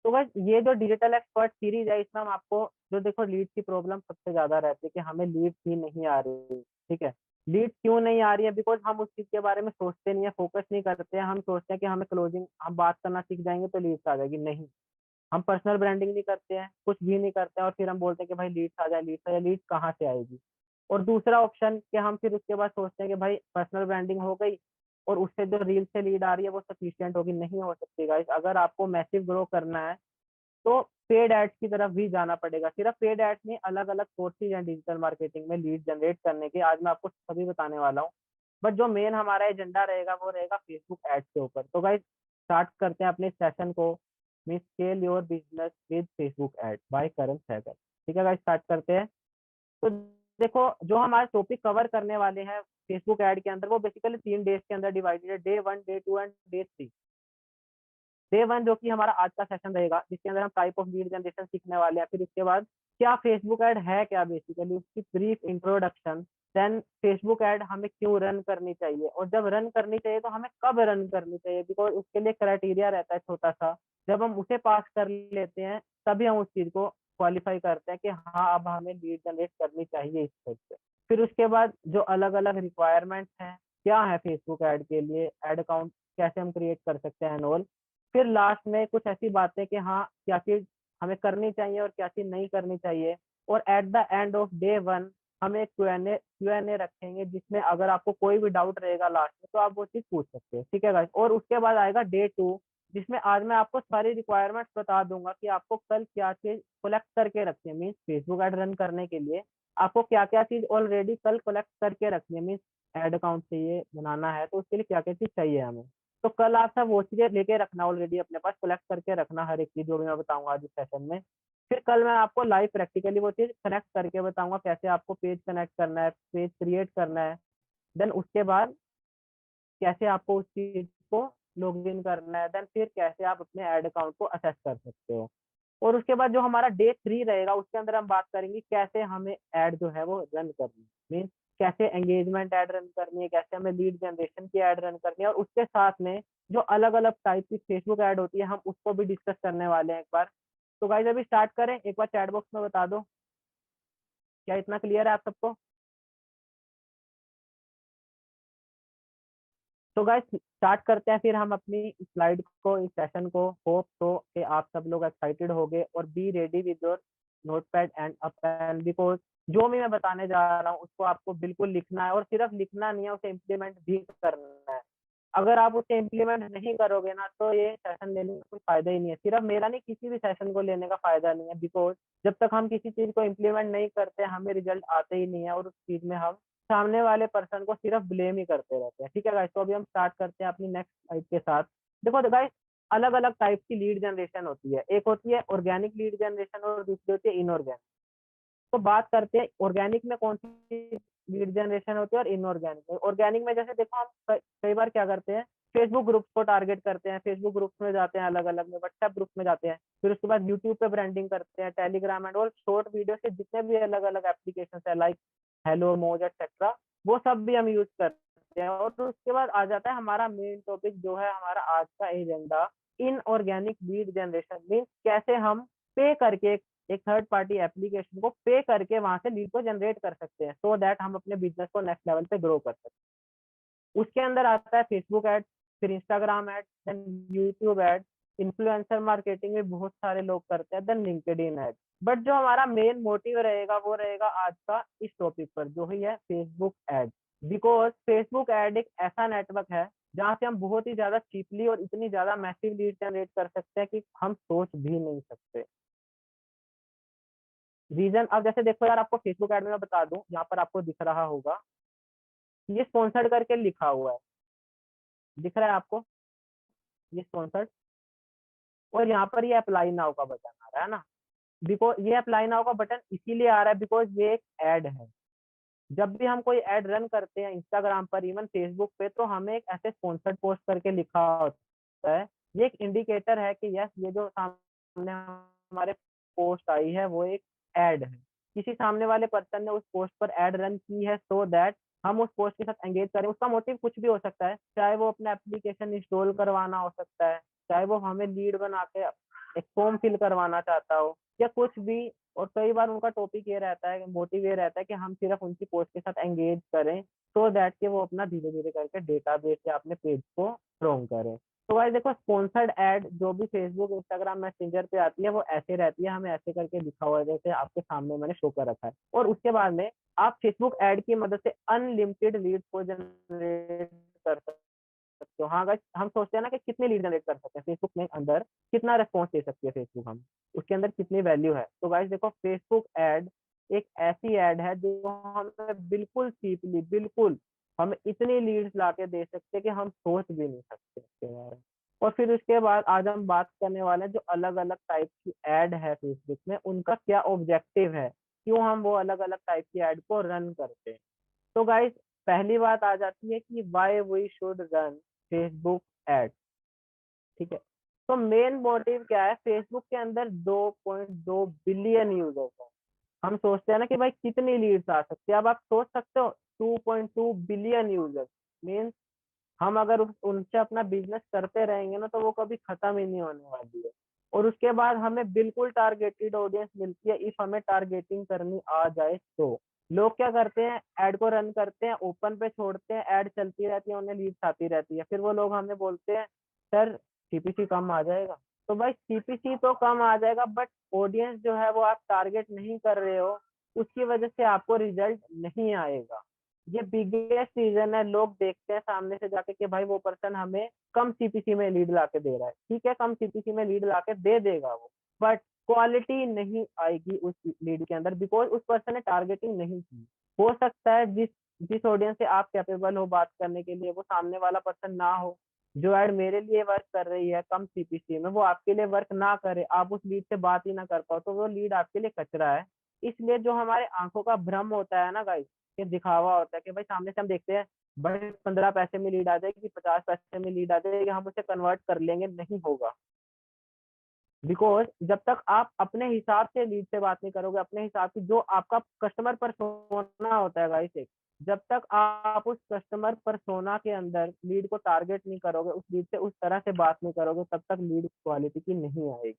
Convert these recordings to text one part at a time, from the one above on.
तो बस ये जो डिजिटल एक्सपर्ट सीरीज है इसमें हम आपको जो देखो लीड की प्रॉब्लम सबसे ज्यादा रहती है कि हमें लीड ही नहीं आ रही, ठीक है। लीड क्यों नहीं आ रही है? बिकॉज हम उस चीज के बारे में सोचते नहीं है, फोकस नहीं करते हैं। हम सोचते हैं कि हमें क्लोजिंग, हम बात करना सीख जाएंगे तो लीड्स आ जाएगी। नहीं, हम पर्सनल ब्रांडिंग नहीं करते हैं, कुछ भी नहीं करते हैं, और फिर हम बोलते हैं कि भाई लीड्स आ जाए, लीड्स आ जाए। लीड्स कहाँ से आएगी? और दूसरा ऑप्शन कि हम फिर उसके बाद सोचते हैं कि भाई पर्सनल ब्रांडिंग हो गई और उससे जो रील से लीड आ रही है वो सफिशिएंट होगी। नहीं हो सकती गाइस। अगर आपको मैसिव ग्रो करना है तो पेड एड्स की तरफ भी जाना पड़ेगा। सिर्फ पेड एड्स नहीं, अलग अलग सोर्सेज हैं डिजिटल मार्केटिंग में लीड जनरेट करने के। आज मैं आपको सभी बताने वाला हूँ, बट जो मेन हमारा एजेंडा रहेगा वो रहेगा फेसबुक एड्स के ऊपर। तो गाइस स्टार्ट करते हैं अपने सेशन को, mean scale your business with Facebook ad by Karan Sehgal. ठीक है गाइस, स्टार्ट करते हैं। तो देखो जो हमारे टॉपिक कवर करने वाले हैं फेसबुक एड के अंदर, वो बेसिकली 3 डेज के अंदर डिवाइडेड है, day 1, day 2 and day 3। Day 1 जो कि हमारा आज का सेशन रहेगा, जिसके अंदर हम टाइप ऑफ लीड जनरेशन सीखने वाले हैं। फिर उसके बाद क्या फेसबुक ऐड है, क्या बेसिकली उसकी brief introduction. Then Facebook ad हमें क्यों रन करनी चाहिए, और जब रन करनी चाहिए तो हमें कब रन करनी चाहिए, बिकॉज उसके लिए क्राइटेरिया रहता है छोटा सा। जब हम उसे पास कर लेते हैं तभी हम उस चीज को क्वालिफाई करते हैं कि हाँ अब हमें लीड जनरेट करनी चाहिए इस तरह से। फिर उसके बाद जो अलग अलग रिक्वायरमेंट्स हैं, क्या है फेसबुक ऐड के लिए, एड अकाउंट कैसे हम क्रिएट कर सकते हैं एंड। फिर लास्ट में कुछ ऐसी बातें कि हाँ क्या चीज हमें करनी चाहिए और क्या चीज नहीं करनी चाहिए। और at the end of day 1 हम एक क्यू एन ए रखेंगे, जिसमें अगर आपको कोई भी डाउट रहेगा लास्ट में तो आप वो चीज पूछ सकते हैं। ठीक है गाइस। और उसके बाद आएगा डे 2, जिसमें आज मैं आपको सारी रिक्वायरमेंट्स बता दूंगा कि आपको कल क्या चीज कलेक्ट करके रखनी है। मीन्स फेसबुक एड रन करने के लिए आपको क्या क्या चीज ऑलरेडी कल कलेक्ट करके रखनी है। मीन्स एड अकाउंट चाहिए बनाना है तो उसके लिए क्या क्या चीज चाहिए हमें। तो कल आप सब वो चीजें लेके रखना, ऑलरेडी अपने पास कलेक्ट करके रखना, हर एक चीज जो भी मैं बताऊंगा आज इस सेशन में। फिर कल मैं आपको लाइव प्रैक्टिकली वो चीज कनेक्ट करके बताऊंगा, कैसे आपको पेज कनेक्ट करना है, पेज क्रिएट करना है। देन उसके बाद कैसे आपको उस चीज को लॉग इन करना है। देन फिर कैसे आप अपने एड अकाउंट को असेस कर सकते हो। और उसके बाद जो हमारा डे 3 रहेगा उसके अंदर हम बात करेंगे कैसे हमें ऐड जो है वो रन करनी है। मीन्स कैसे एंगेजमेंट ऐड रन करनी है, कैसे हमें लीड जनरेशन की ऐड रन करनी है, और उसके साथ में जो अलग अलग टाइप की फेसबुक ऐड होती है हम उसको भी डिस्कस करने वाले हैं एक बार। तो गाइस अभी स्टार्ट करें, एक बार चैट बॉक्स में बता दो क्या इतना क्लियर है आप सबको। तो गाइस स्टार्ट करते हैं फिर हम अपनी स्लाइड को, इस सेशन को। होप तो कि आप सब लोग एक्साइटेड हो गए, और be ready with your notepad and a pen, because जो भी मैं बताने जा रहा हूँ उसको आपको बिल्कुल लिखना है, और सिर्फ लिखना नहीं है, उसे इम्प्लीमेंट भी करना है। अगर आप उसे इम्प्लीमेंट नहीं करोगे ना तो ये सेशन लेने का कोई फायदा ही नहीं है। सिर्फ मेरा नहीं, किसी भी सेशन को लेने का फायदा नहीं है, बिकॉज जब तक हम किसी चीज को इम्प्लीमेंट नहीं करते हमें रिजल्ट आते ही नहीं है, और उस चीज में हम सामने वाले पर्सन को सिर्फ ब्लेम ही करते रहते हैं। ठीक है गाइस, तो अभी हम स्टार्ट करते हैं अपनी नेक्स्ट स्लाइड के साथ। देखो गाइस अलग अलग टाइप की लीड जनरेशन होती है, एक होती है ऑर्गेनिक लीड जनरेशन और दूसरी होती है इनऑर्गेनिक। तो बात करते हैं ऑर्गेनिक में कौन सी लीड जनरेशन होती है और इनऑर्गेनिक में। ऑर्गेनिक में जैसे देखो हम कई बार क्या करते हैं, फेसबुक ग्रुप्स को टारगेट करते हैं, फेसबुक ग्रुप्स में जाते हैं, अलग अलग में व्हाट्सएप ग्रुप में जाते हैं, फिर उसके बाद यूट्यूब पे ब्रांडिंग करते हैं, टेलीग्राम एंड और शॉर्ट वीडियो के जितने भी अलग अलग एप्लीकेशन है लाइक हेलो मोज एक्सेट्रा, वो सब भी हम यूज करते हैं। और उसके बाद आ जाता है हमारा मेन टॉपिक जो है हमारा आज का agenda, inorganic lead generation. Means कैसे हम पे करके एक थर्ड पार्टी एप्लीकेशन को पे करके वहां से लीड को जनरेट कर सकते हैं, सो दैट हम अपने बिजनेस को नेक्स्ट लेवल पे ग्रो कर सकते हैं। उसके अंदर आता है फेसबुक एड, फिर Instagram ad, then YouTube ad, influencer marketing में बहुत सारे लोग करते हैं, देन लिंक्डइन एड। बट जो हमारा मेन मोटिव रहेगा वो रहेगा आज का इस टॉपिक पर, जो ही है Facebook add. Because Facebook ad एक ऐसा नेटवर्क है जहाँ से हम बहुत ही ज्यादा चीपली और इतनी ज्यादा मैसिव लीड जनरेट कर सकते हैं कि हम सोच भी नहीं सकते। रीजन अब जैसे देखो यार, आपको फेसबुक ऐड में मैं बता दूं, यहाँ पर आपको दिख रहा होगा, ये स्पॉन्सर्ड करके लिखा हुआ है, दिख रहा है आपको ये स्पॉन्सर्ड। और यहाँ पर ये अप्लाई नाउ का बटन आ रहा है ना। बिकॉज ये अप्लाई नाउ का बटन इसीलिए आ रहा है बिकॉज ये एक ऐड है। जब भी हम कोई ऐड रन करते हैं इंस्टाग्राम पर, इवन फेसबुक पे, तो हमें एक ऐसे स्पॉन्सर्ड पोस्ट करके लिखा होता है। ये एक इंडिकेटर है कि यस ये जो सामने हमारे पोस्ट आई है वो एक ऐड है, किसी सामने वाले पर्सन ने उस पोस्ट पर ऐड रन की है, सो दैट हम उस पोस्ट के साथ एंगेज करें। उसका मोटिव कुछ भी हो सकता है, चाहे वो अपना एप्लीकेशन इंस्टॉल करवाना हो सकता है, चाहे वो हमें लीड बना के एक फॉर्म फिल करवाना चाहता हो या कुछ भी। और कई बार उनका टॉपिक ये रहता है, मोटिव ये रहता है कि हम सिर्फ उनकी पोस्ट के साथ एंगेज करें, सो दैट कि वो अपना धीरे धीरे करके डेटाबेस या अपने पेज को स्ट्रॉन्ग करें। तो भाई देखो, स्पॉन्सर्ड एड जो भी फेसबुक इंस्टाग्राम मैसेंजर पे आती है वो ऐसे रहती है, हमें ऐसे करके लिखा हुआ है जैसे आपके सामने मैंने शो कर रखा है। और उसके बाद में आप फेसबुक एड की मदद से अनलिमिटेड लीड को जनरेट कर सकते हो। हाँ गाइस, हम सोचते हैं ना कि कितने लीड जनरेट कर सकते हैं फेसबुक में अंदर, कितना रेस्पॉन्स दे सकती है फेसबुक, हम उसके अंदर कितनी वैल्यू है। तो गाइस देखो, फेसबुक एड एक ऐसी एड है जो हमें बिल्कुल चीपली, बिल्कुल हमें इतनी लीड्स ला के दे सकते हैं कि हम सोच भी नहीं सकते इसके बारे में। और फिर उसके बाद आज हम बात करने वाले हैं जो अलग अलग टाइप की एड है फेसबुक में, उनका क्या ऑब्जेक्टिव है, क्यों हम वो अलग अलग टाइप की एड को रन करते हैं। तो गाइस, पहली बात आ जाती है कि why we should run Facebook ad. ठीक है, तो मेन मोटिव क्या है, फेसबुक के अंदर 2.2 बिलियन यूजर्स हैं। हम सोचते हैं ना कि भाई कितनी लीड्स आ सकती है, अब आप सोच सकते हो 2.2 बिलियन यूजर्स मीन्स हम अगर उनसे अपना बिजनेस करते रहेंगे ना तो वो कभी खत्म ही नहीं होने वाली है। और उसके बाद हमें बिल्कुल टारगेटेड ऑडियंस मिलती है, इफ हमें टारगेटिंग करनी आ जाए तो। लोग क्या करते हैं, एड को रन करते हैं, ओपन पे छोड़ते हैं, एड चलती रहती है, उन्हें लीड्स आती रहती है, फिर वो लोग हमें बोलते हैं सर सीपीसी कम आ जाएगा। तो भाई सीपीसी तो कम आ जाएगा, बट ऑडियंस जो है वो आप टारगेट नहीं कर रहे हो, उसकी वजह से आपको रिजल्ट नहीं आएगा। ये बिगेस्ट रीजन है। लोग देखते हैं सामने से जाके कि भाई वो पर्सन हमें कम सीपीसी में लीड ला के दे रहा है, ठीक है कम सीपीसी में लीड ला के दे देगा वो, बट क्वालिटी नहीं आएगी उस लीड के अंदर, बिकॉज उस पर्सन ने टारगेटिंग नहीं की। हो सकता है जिस जिस ऑडियंस से आप कैपेबल हो बात करने के लिए वो सामने वाला पर्सन ना हो। जो एड मेरे लिए वर्क कर रही है कम सीपीसी में, वो आपके लिए वर्क ना करे, आप उस लीड से बात ही ना कर पाओ, तो वो लीड आपके लिए कचरा है। इसलिए जो हमारे आंखों का भ्रम होता है ना गाइस, ये दिखावा होता है कि भाई सामने से हम देखते हैं भाई 15 पैसे में लीड आ जाएगी, 50 पैसे में लीड आ जाएगी, हम उसे कन्वर्ट कर लेंगे, नहीं होगा। बिकॉज जब तक आप अपने हिसाब से लीड से बात नहीं करोगे, अपने हिसाब से जो आपका कस्टमर परसोना होता है गाइस एक, जब तक आप उस कस्टमर परसोना के अंदर लीड को टारगेट नहीं करोगे, उस लीड से उस तरह से बात नहीं करोगे, तब तक लीड क्वालिटी की नहीं आएगी।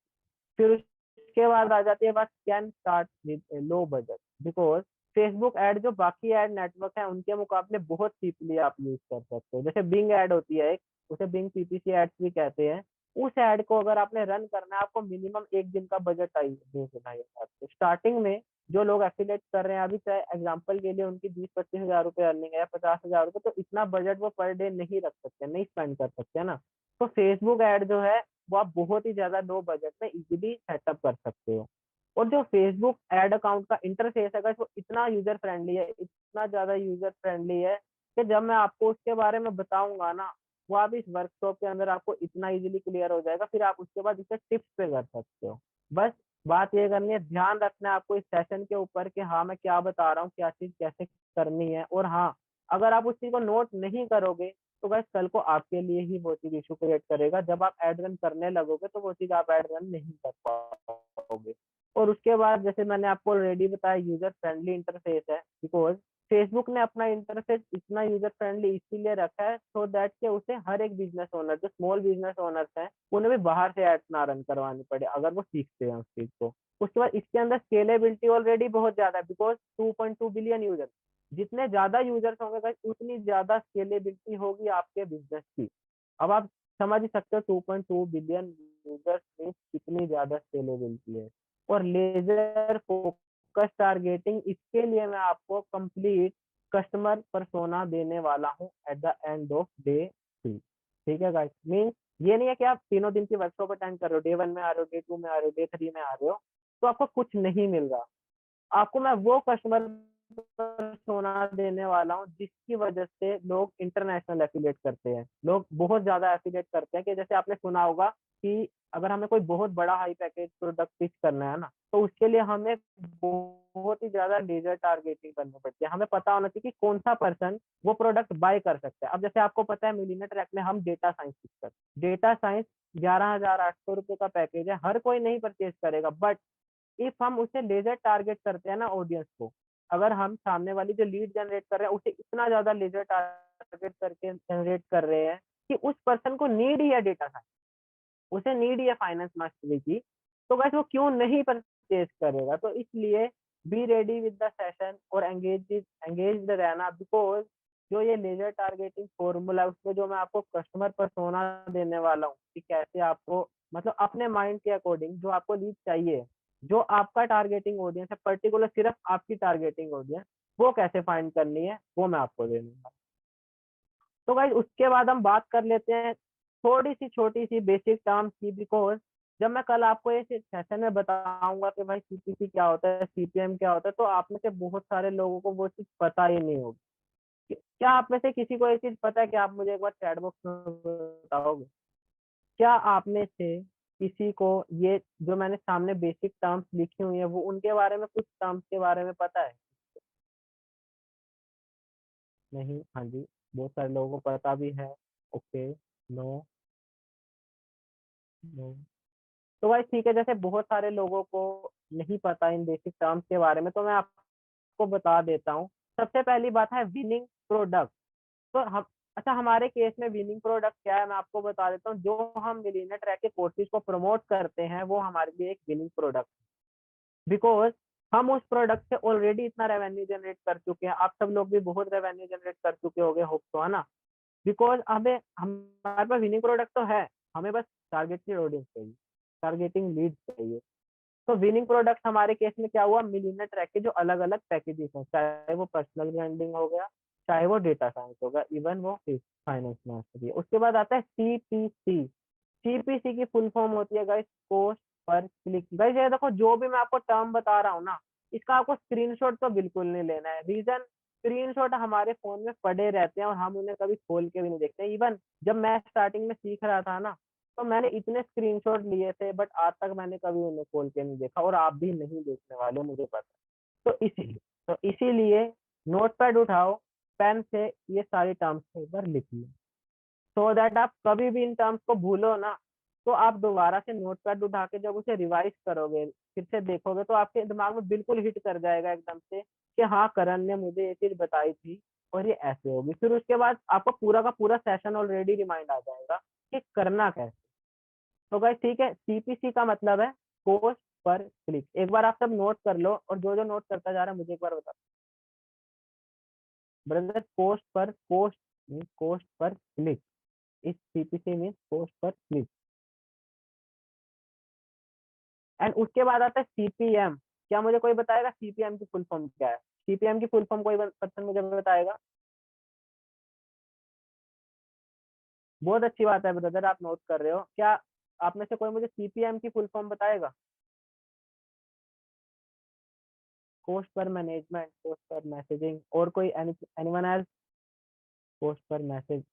फिर उसके बाद आ जाती है बात can start with low budget, because Facebook ad जो बाकी एड नेटवर्क है उनके मुकाबले बहुत चीपली आप यूज कर सकते हो। जैसे बिंग एड होती है एक, उसे बिंग पीपीसी एड्स भी कहते हैं। उस एड को अगर आपने रन करना है, आपको मिनिमम एक दिन का बजट चाहिए। स्टार्टिंग में जो लोग एफिलेट कर रहे हैं अभी, चाहे एग्जाम्पल के लिए उनकी 20-25 हजार रुपए अर्निंग है या 50 हजार रुपए, तो इतना बजट वो पर डे नहीं रख सकते, नहीं स्पेंड कर सकते ना। तो फेसबुक एड जो है वो आप बहुत ही ज्यादा लो बजट में इजीली सेटअप कर सकते हो। और जो फेसबुक एड अकाउंट का इंटरफेस है वो इतना यूजर फ्रेंडली है, इतना ज्यादा यूजर फ्रेंडली है कि जब मैं आपको उसके बारे में बताऊंगा ना, वो आप इस वर्कशॉप के अंदर आपको इतना इजीली क्लियर हो जाएगा, फिर आप उसके बाद इसे टिप्स पे कर सकते हो। बस बात ये करनी है, ध्यान रखना है आपको इस सेशन के ऊपर कि हाँ मैं क्या बता रहा हूँ, क्या चीज कैसे करनी है। और हाँ, अगर आप उस चीज को नोट नहीं करोगे तो गाइस कल को आपके लिए ही वो चीज इशू क्रिएट करेगा। जब आप एड रन करने लगोगे तो वो चीज आप एड रन नहीं कर पाओगे। और उसके बाद जैसे मैंने आपको ऑलरेडी बताया, यूजर फ्रेंडली इंटरफेस है, बिकॉज फेसबुक ने अपना इंटरफेस इतना यूजर फ्रेंडली इसीलिए रखा है सो दैट के उसे हर एक बिजनेस ओनर, जो स्मॉल बिजनेस ओनर्स हैं, उन्हें भी बाहर से एड्स ना रन करवानी पड़े अगर वो सीखते हैं उस चीज को। उसके बाद इसके अंदर स्केलेबिलिटी ऑलरेडी बहुत ज्यादा है, बिकॉज 2.2 बिलियन यूजर, जितने ज्यादा यूजर्स होंगे गाइस उतनी ज्यादा स्केलेबिलिटी होगी आपके बिजनेस की। अब आप समझ ही सकते हो 2.2 बिलियन यूजर्स में कितनी ज्यादा स्केलेबिलिटी है। और लेजर फोकस टारगेटिंग, इसके लिए मैं आपको कंप्लीट कस्टमर परसोना देने वाला हूँ at the end of day 3। ठीक है गाइस, मीन ये नहीं है कि आप तीनों दिन की वर्कशॉप अटेंड कर रहे हो, डे 1 में आ रहे हो, डे 2 में आ रहे हो, डे 3 में आ रहे हो, तो आपको कुछ नहीं मिल रहा। आपको मैं वो कस्टमर सोना देने वाला हूँ जिसकी वजह से लोग इंटरनेशनल एफिलिएट करते हैं, लोग बहुत ज्यादा एफिलिएट करते हैं। कि जैसे आपने सुना होगा कि अगर हमें कोई बहुत बड़ा हाई पैकेज प्रोडक्ट पिच करना है ना, तो उसके लिए हमें बहुत ही ज्यादा लेजर टारगेटिंग करनी पड़ती है। हमें पता होना चाहिए कि कौन सा पर्सन वो प्रोडक्ट बाय कर सकता है। अब जैसे आपको पता है मिलीनियर ट्रैक में हम डेटा साइंस पिच करते, डेटा साइंस 11,800 रुपए का पैकेज है, हर कोई नहीं परचेज करेगा, बट इफ हम उसे लेजर टारगेट करते हैं ना ऑडियंस को, अगर हम सामने वाली जो लीड जनरेट कर रहे हैं उसे इतना ज्यादा लेजर टारगेट करके जनरेट कर रहे हैं कि उस पर्सन को नीड ही है डेटा साइंस, उसे नीड ही है फाइनेंस मास्टरी की, तो गाइस वो क्यों नहीं परचेज करेगा? तो इसलिए B ready with the session और एंगेज्ड रहना, बिकॉज जो ये लेजर टारगेटिंग फॉर्मूला है उसमें जो मैं आपको कस्टमर पर्सोना देने वाला हूँ कि कैसे आपको मतलब अपने माइंड के अकॉर्डिंग जो आपको लीड चाहिए, जो आपका टारगेटिंग ऑडियंस है, पर्टिकुलर सिर्फ आपकी टारगेटिंग ऑडियंस, वो कैसे फाइंड करनी है वो मैं आपको दे दूंगा। तो गाइस उसके बाद हम बात कर लेते हैं थोड़ी सी छोटी सी बेसिक टर्म्स की, बिकॉज जब मैं कल आपको ये सेशन में बताऊंगा कि भाई सीपीसी क्या होता है, सीपीएम क्या होता है, तो आप में से बहुत सारे लोगों को वो चीज पता ही नहीं होगी। क्या आप में से किसी को ये चीज पता है? कि आप मुझे एक बार चैट बॉक्स में बताओगे, क्या आप में से किसी को ये जो मैंने सामने बेसिक टर्म्स लिखी हुई है वो उनके बारे में, कुछ टर्म्स के बारे में पता है? नहीं, हाँ जी, बहुत सारे लोगों को पता भी है। Okay, no, no. तो भाई ठीक है, जैसे बहुत सारे लोगों को नहीं पता इन बेसिक टर्म्स के बारे में, तो मैं आपको बता देता हूँ। सबसे पहली बात है विनिंग प्रोडक्ट। तो हम, अच्छा, हमारे केस में विनिंग प्रोडक्ट क्या है मैं आपको बता देता हूँ। जो हम मिलियनेयर ट्रैक के कोर्सेज को प्रमोट करते हैं वो हमारे लिए एक विनिंग प्रोडक्ट, बिकॉज हम उस प्रोडक्ट से ऑलरेडी इतना रेवेन्यू जनरेट कर चुके हैं। आप सब लोग भी बहुत रेवेन्यू जनरेट कर चुके होंगे, होप तो, है ना? बिकॉज हमें, हमारे पास विनिंग प्रोडक्ट तो है, हमें बस टारगेटेड ऑडियंस चाहिए, टारगेटिंग लीड चाहिए। तो विनिंग प्रोडक्ट हमारे केस में क्या हुआ, मिलियनर ट्रैक के जो अलग अलग पैकेजेस हैं, चाहे वो पर्सनल ब्रांडिंग हो गया, चाहे वो डेटा साइंस होगा, इवन वो फाइनेंस मास्टरी है। उसके बाद आता है सीपीसी। सीपीसी की फुल फॉर्म होती है guys cost per click. Guys ये देखो, जो भी मैं आपको टर्म बता रहा हूँ ना, इसका आपको स्क्रीनशॉट तो बिल्कुल नहीं लेना है। रीजन, स्क्रीनशॉट हमारे फोन में पड़े रहते हैं और हम उन्हें कभी खोल के भी नहीं देखते। इवन जब मैं स्टार्टिंग में सीख रहा था ना, तो मैंने इतने स्क्रीनशॉट लिए थे, बट आज तक मैंने कभी उन्हें खोल के नहीं देखा, और आप भी नहीं देखने वाले, मुझे पता है। तो इसीलिए नोटपैड उठाओ, पेन से ये सारी टर्म्स एक बार लिख लो, सो दैट आप कभी भी इन टर्म्स को भूलो ना, तो आप दोबारा से नोटपैड उठा के जब उसे रिवाइज करोगे, फिर से देखोगे, तो आपके दिमाग में बिल्कुल हिट कर जाएगा एकदम से कि हाँ, करण ने मुझे ये चीज बताई थी और ये ऐसे होगी। फिर उसके बाद आपको पूरा का पूरा सेशन ऑलरेडी रिमाइंड आ जाएगा कि करना कैसे। तो गाइस ठीक है, सीपीसी का मतलब है कोस्ट पर क्लिक। एक बार आप सब नोट कर लो, और जो जो नोट करता जा रहा है मुझे एक बार बता। ब्रदर, कोस्ट पर क्लिक, इस सीपीसी में कोस्ट पर क्लिक। एंड उसके बाद आता है सीपीएम। क्या मुझे कोई बताएगा सीपीएम की फुल फॉर्म क्या है? सीपीएम की फुल फॉर्म कोई पर्सन मुझे बताएगा? बहुत अच्छी बात है ब्रदर, आप नोट कर रहे हो। क्या आप में से कोई मुझे सीपीएम की फुल फॉर्म बताएगा? कोस्ट पर मैनेजमेंट, कोस्ट पर मैसेजिंग, और कोई एनीवन एल्स? कोस्ट पर मैसेज,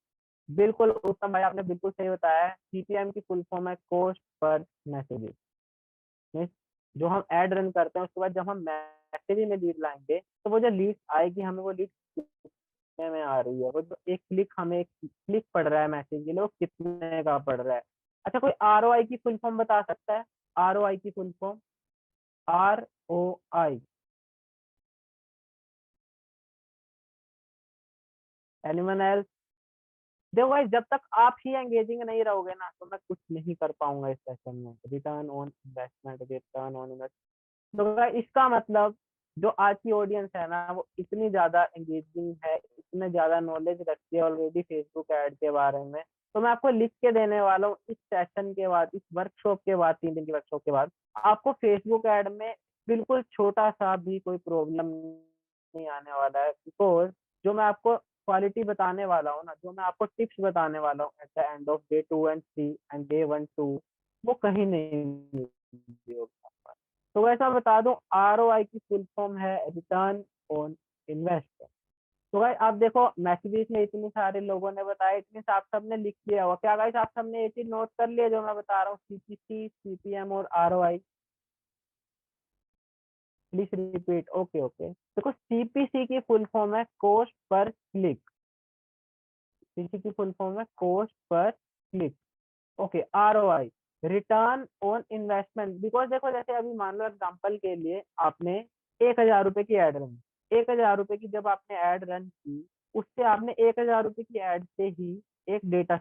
बिल्कुल उत्तम भाई, आपने बिल्कुल सही बताया है। सीपीएम की फुल फॉर्म है कोस्ट पर मैसेजेस। जो हम एड रन करते हैं उसके बाद जब हम मैसेज में लीड लाएंगे, तो वो जो लीड आएगी हमें, वो लीड कितने में आ रही है, वो जो एक क्लिक, हमें एक क्लिक पड़ रहा है मैसेज के लिए, वो कितने का पड़ रहा है। अच्छा, कोई आरओआई की फुल फॉर्म बता सकता है? आरओआई की full form, ROI, anyone else? देखो भाई, जब तक आप ही एंगेजिंग नहीं रहोगे ना, तो मैं कुछ नहीं कर पाऊंगा इस सेशन में। Return on investment, return on investment. तो भाई इसका मतलब, जो आज की ऑडियंस है ना, वो इतनी ज्यादा एंगेजिंग है, इतने ज्यादा नॉलेज रखती है ऑलरेडी फेसबुक ऐड के बारे में। तो मैं आपको लिख के देने वाला हूँ, इस सेशन के बाद, इस वर्कशॉप के बाद, 3 दिन की वर्कशॉप के बाद, आपको फेसबुक ऐड में बिल्कुल छोटा सा भी कोई प्रॉब्लम नहीं आने वाला है। बिकॉज जो मैं आपको क्वालिटी बताने वाला हूँ ना, जो मैं आपको टिप्स बताने वाला हूँ at the end of day 2 and 3 and day 1 2, वो कहीं नहीं मिलती होगी। तो वैसा बता दूं, आरओआई की फुल फॉर्म है रिटर्न ऑन इन्वेस्टमेंट। तो भाई आप देखो, मैसेजेस में इतने सारे लोगों ने बताया, इतने से आप सबने लिख लिया होगा क्या गाइस? आप सबने ये चीज नोट कर लिया जो मैं बता रहा हूँ, सीपीसी, सीपीएम और ROI? Please repeat. Okay, okay, देखो, सीपीसी की फुल फॉर्म है कॉस्ट पर क्लिक। सीपीसी की फुल फॉर्म है cost per click. Okay, ROI, return on investment. Because देखो, जैसे अभी मान लो एग्जांपल के लिए, आपने 1,000 रुपए की एड रन, 1,000 रुपए की जब आपने एड रन की, उससे आपने 1,000 रुपए की एड से ही एक डेटा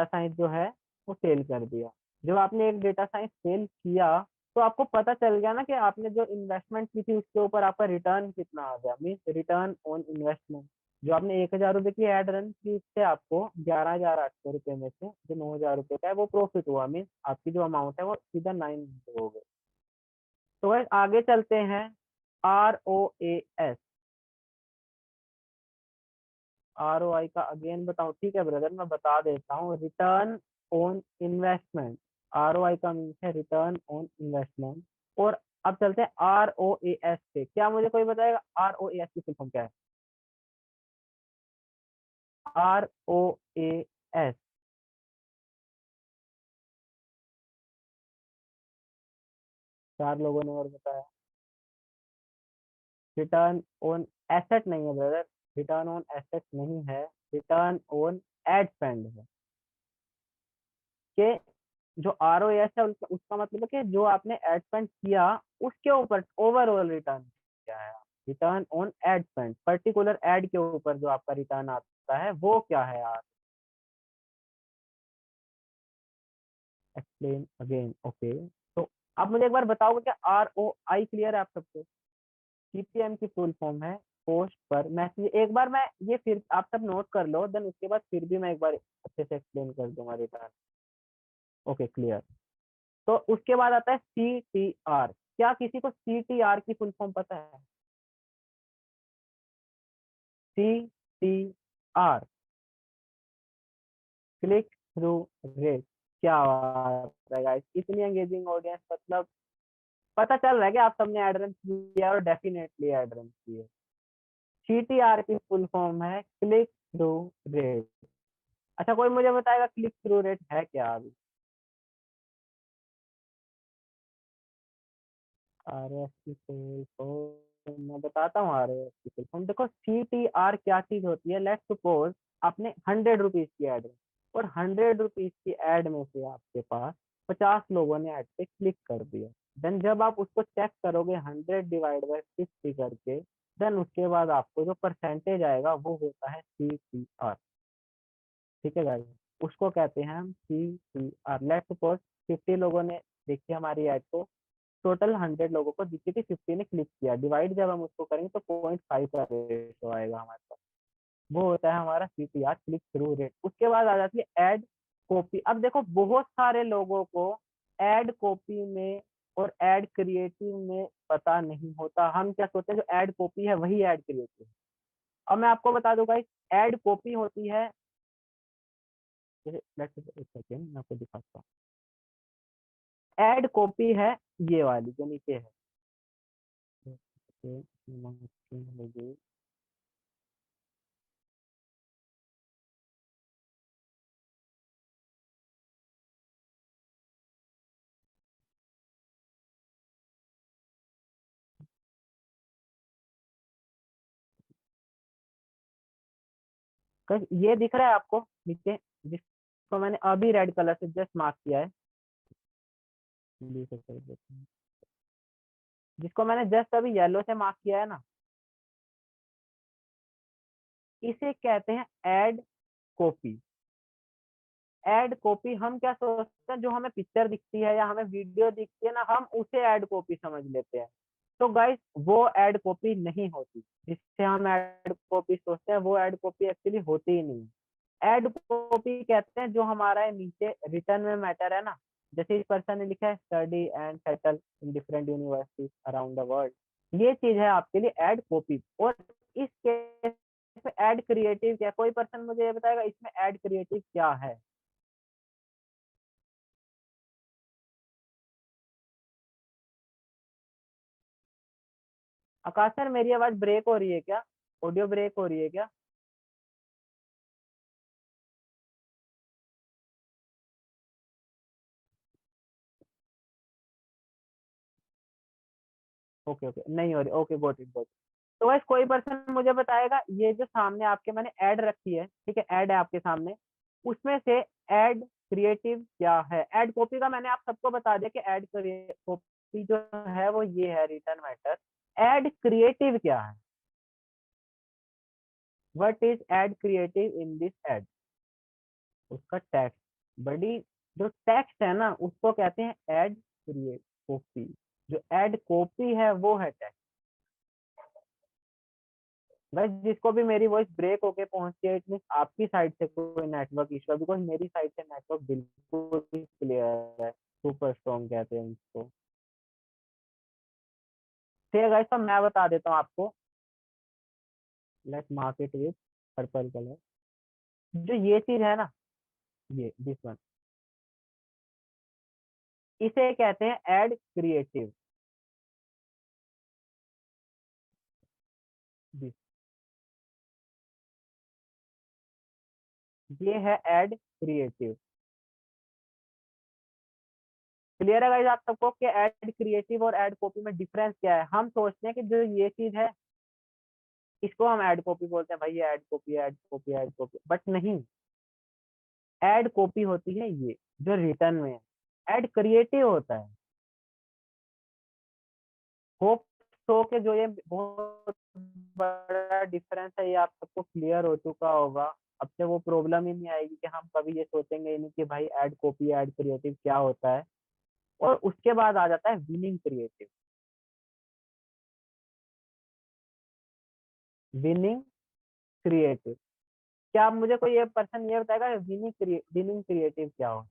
साइंस जो है वो सेल कर दिया। जब आपने एक डेटा साइंस फेल किया तो आपको पता चल गया ना कि आपने जो इन्वेस्टमेंट की थी उसके ऊपर आपका रिटर्न कितना आ गया, मीन्स रिटर्न ऑन इन्वेस्टमेंट। जो आपने 1,000 रुपए की एड रन की उससे आपको 11,800 रुपए में से जो 9,000 रुपए का है वो प्रॉफिट हुआ, मीन्स आपकी जो अमाउंट है वो सीधा 9 हो गई। तो guys, आगे चलते हैं। ROAS, ROI का अगेन बताऊं? ठीक है ब्रदर, मैं बता देता हूँ। रिटर्न ऑन इन्वेस्टमेंट, ROI का मीन्स है रिटर्न ऑन इन्वेस्टमेंट। और अब चलते हैं ROAS पे। क्या मुझे कोई बताएगा ROAS की फुल फॉर्म क्या है? ROAS, 4 लोगों ने और बताया। रिटर्न ऑन एसेट नहीं है ब्रदर, रिटर्न ऑन एसेट नहीं है, रिटर्न ऑन एड स्पेंड है। कि जो ROAS है उसका मतलब है कि जो आपने एड स्पेंड किया उसके ऊपर ओवरऑल रिटर्न क्या है। Return on ad spend, particular ad के ऊपर जो आपका रिटर्न आता है वो क्या है यार? Explain again, okay. तो आप मुझे एक बार बताओगे क्या ROI क्लियर है आप सबको? CPM की फुल फॉर्म है पोस्ट पर मैसेज। एक बार मैं ये फिर आप सब नोट कर लो, देन उसके बाद फिर भी मैं एक बार अच्छे से एक्सप्लेन कर दूंगा रिटर्न। Okay clear. तो उसके बाद आता है CTR। क्या किसी को CTR की फुल फॉर्म पता है? CTR, click through rate. क्या बात है गाइस, इतनी एंगेजिंग ऑडियंस, मतलब पता चल रहा है कि आप सबने एड रन किया और डेफिनेटली एड रन किए। CTR की फुल फॉर्म है क्लिक थ्रू रेट। अच्छा कोई मुझे बताएगा क्लिक थ्रू रेट है क्या अभी? RS की फुल फॉर्म मैं बताता हूँ। RS की फुल फॉर्म देखो, CTR क्या चीज होती है। लेट्स सपोज आपने 100 रुपीज की एड, और 100 रुपीज की एड में से आपके पास 50 लोगों ने एड पे क्लिक कर दिया। देन जब आप उसको चेक करोगे 100 डिवाइड बाय 50 करके, देन उसके बाद आपको जो परसेंटेज आएगा वो होता है CTR। ठीक है गाइस, उसको कहते हैं हम CTR। लेट्स सपोज 50 लोगों ने देखी हमारी एड को, टोटल 100 लोगों को जिससे कि 50 ने क्लिक किया, डिवाइड जब हम उसको करेंगे तो 0.5 का रेशो आएगा हमारे पास। वो होता है हमारा CTR, क्लिक थ्रू रेट। उसके बाद आ जाती है एड कॉपी। अब देखो बहुत सारे लोगों को एड कॉपी में और एड क्रिएटिव में पता नहीं होता। हम क्या सोचते हैं जो एड कॉपी है वही एड क्रिएटिव। अब मैं आपको बता दूंगा, एड कॉपी होती है, एक सेकेंड मैं आपको दिखाता हूँ। एड कॉपी है ये वाली जो नीचे है। ये दिख रहा है आपको नीचे, जिसको मैंने अभी रेड कलर से जस्ट मार्क किया है, जिसको मैंने जस्ट अभी येलो से मार्क किया है ना, इसे कहते हैं एड कॉपी। एड कॉपी हम क्या सोचते हैं, जो हमें पिक्चर दिखती है या हमें वीडियो दिखती है ना, हम उसे एड कॉपी समझ लेते हैं। तो गाइस वो एड कॉपी नहीं होती, जिससे हम एड कॉपी सोचते हैं वो एड कॉपी एक्चुअली होती ही नहीं। एड कॉपी कहते हैं जो हमारा नीचे रिटर्न में मैटर है ना, जैसे इस पर्सन ने लिखा है study and settle in different universities around the world, ये चीज है आपके लिए एड कॉपी। और इस केस में एड क्रिएटिव क्या? कोई पर्सन मुझे ये बताएगा इसमें एड क्रिएटिव क्या है? आकाश सर मेरी आवाज ब्रेक हो रही है क्या? ऑडियो ब्रेक हो रही है क्या? ओके ओके, नहीं हो रही, ओके गॉट इट गॉट। तो वैसे कोई पर्सन मुझे बताएगा ये जो सामने आपके मैंने ऐड रखी है, ठीक है ऐड है आपके सामने, उसमें से ऐड क्रिएटिव क्या है? ऐड कॉपी का मैंने आप सबको बता दिया कि ऐड कॉपी जो है वो ये है रिटर्न मैटर। ऐड क्रिएटिव क्या है? What is add creative in this add? उसका टेक्स्ट, बड़ी जो टेक्स्ट है ना उसको कहते हैं ऐड क्रिएट कॉपी, जो ऐड कॉपी है वो है टेक्स्ट। बस जिसको भी मेरी वॉइस ब्रेक होके पहुंचती है, इट मीन आपकी साइड से कोई नेटवर्क इशू है, बिकॉज मेरी साइड से नेटवर्क बिल्कुल क्लियर है, सुपर स्ट्रॉन्ग कहते हैं उसको। ठीक है गाइस, तो मैं बता देता हूँ आपको। Let's mark it with purple colour. जो ये चीज है ना, ये दिस वन, इसे कहते हैं ऐड क्रिएटिव। ये है ऐड क्रिएटिव। क्लियर है गाइस आप सबको कि ऐड क्रिएटिव और ऐड कॉपी में डिफरेंस क्या है? हम सोचते हैं कि जो ये चीज है इसको हम ऐड कॉपी बोलते हैं, भाई ये add copy, add copy, add copy, but नहीं। ऐड कॉपी होती है ये जो रिटर्न में है, ऐड क्रिएटिव होता है। होप सो के जो ये बहुत बड़ा डिफरेंस है ये आप सबको क्लियर हो चुका होगा। अब से वो प्रॉब्लम ही नहीं आएगी कि हम कभी ये सोचेंगे ही नहीं कि भाई ऐड कॉपी ऐड क्रिएटिव क्या होता है। और उसके बाद आ जाता है विनिंग क्रिएटिव। विनिंग क्रिएटिव, क्या आप मुझे कोई ये पर्सन ये बताएगा विनिंग क्रिएटिव क्या हो?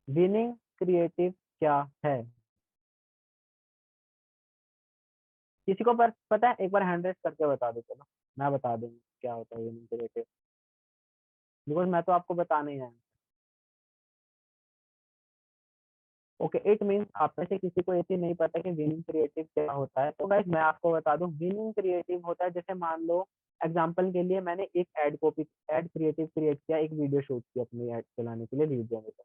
विनिंग क्रिएटिव क्या है? किसी को पता है? एक बार 100 करके बता दो, चलो मैं बता दूंगा क्या होता है विनिंग क्रिएटिव, बिकॉज मैं तो आपको बताने ही आया। ओके, इट मीन्स आप में से किसी को ये चीज नहीं पता कि विनिंग क्रिएटिव क्या होता है, तो गाइस मैं आपको बता दूं। विनिंग क्रिएटिव होता है, जैसे मान लो एग्जांपल के लिए मैंने एक ऐड क्रिएटिव क्रिएट किया, एक वीडियो शूट की अपनी ऐड चलाने के लिए लीड जनरेटर।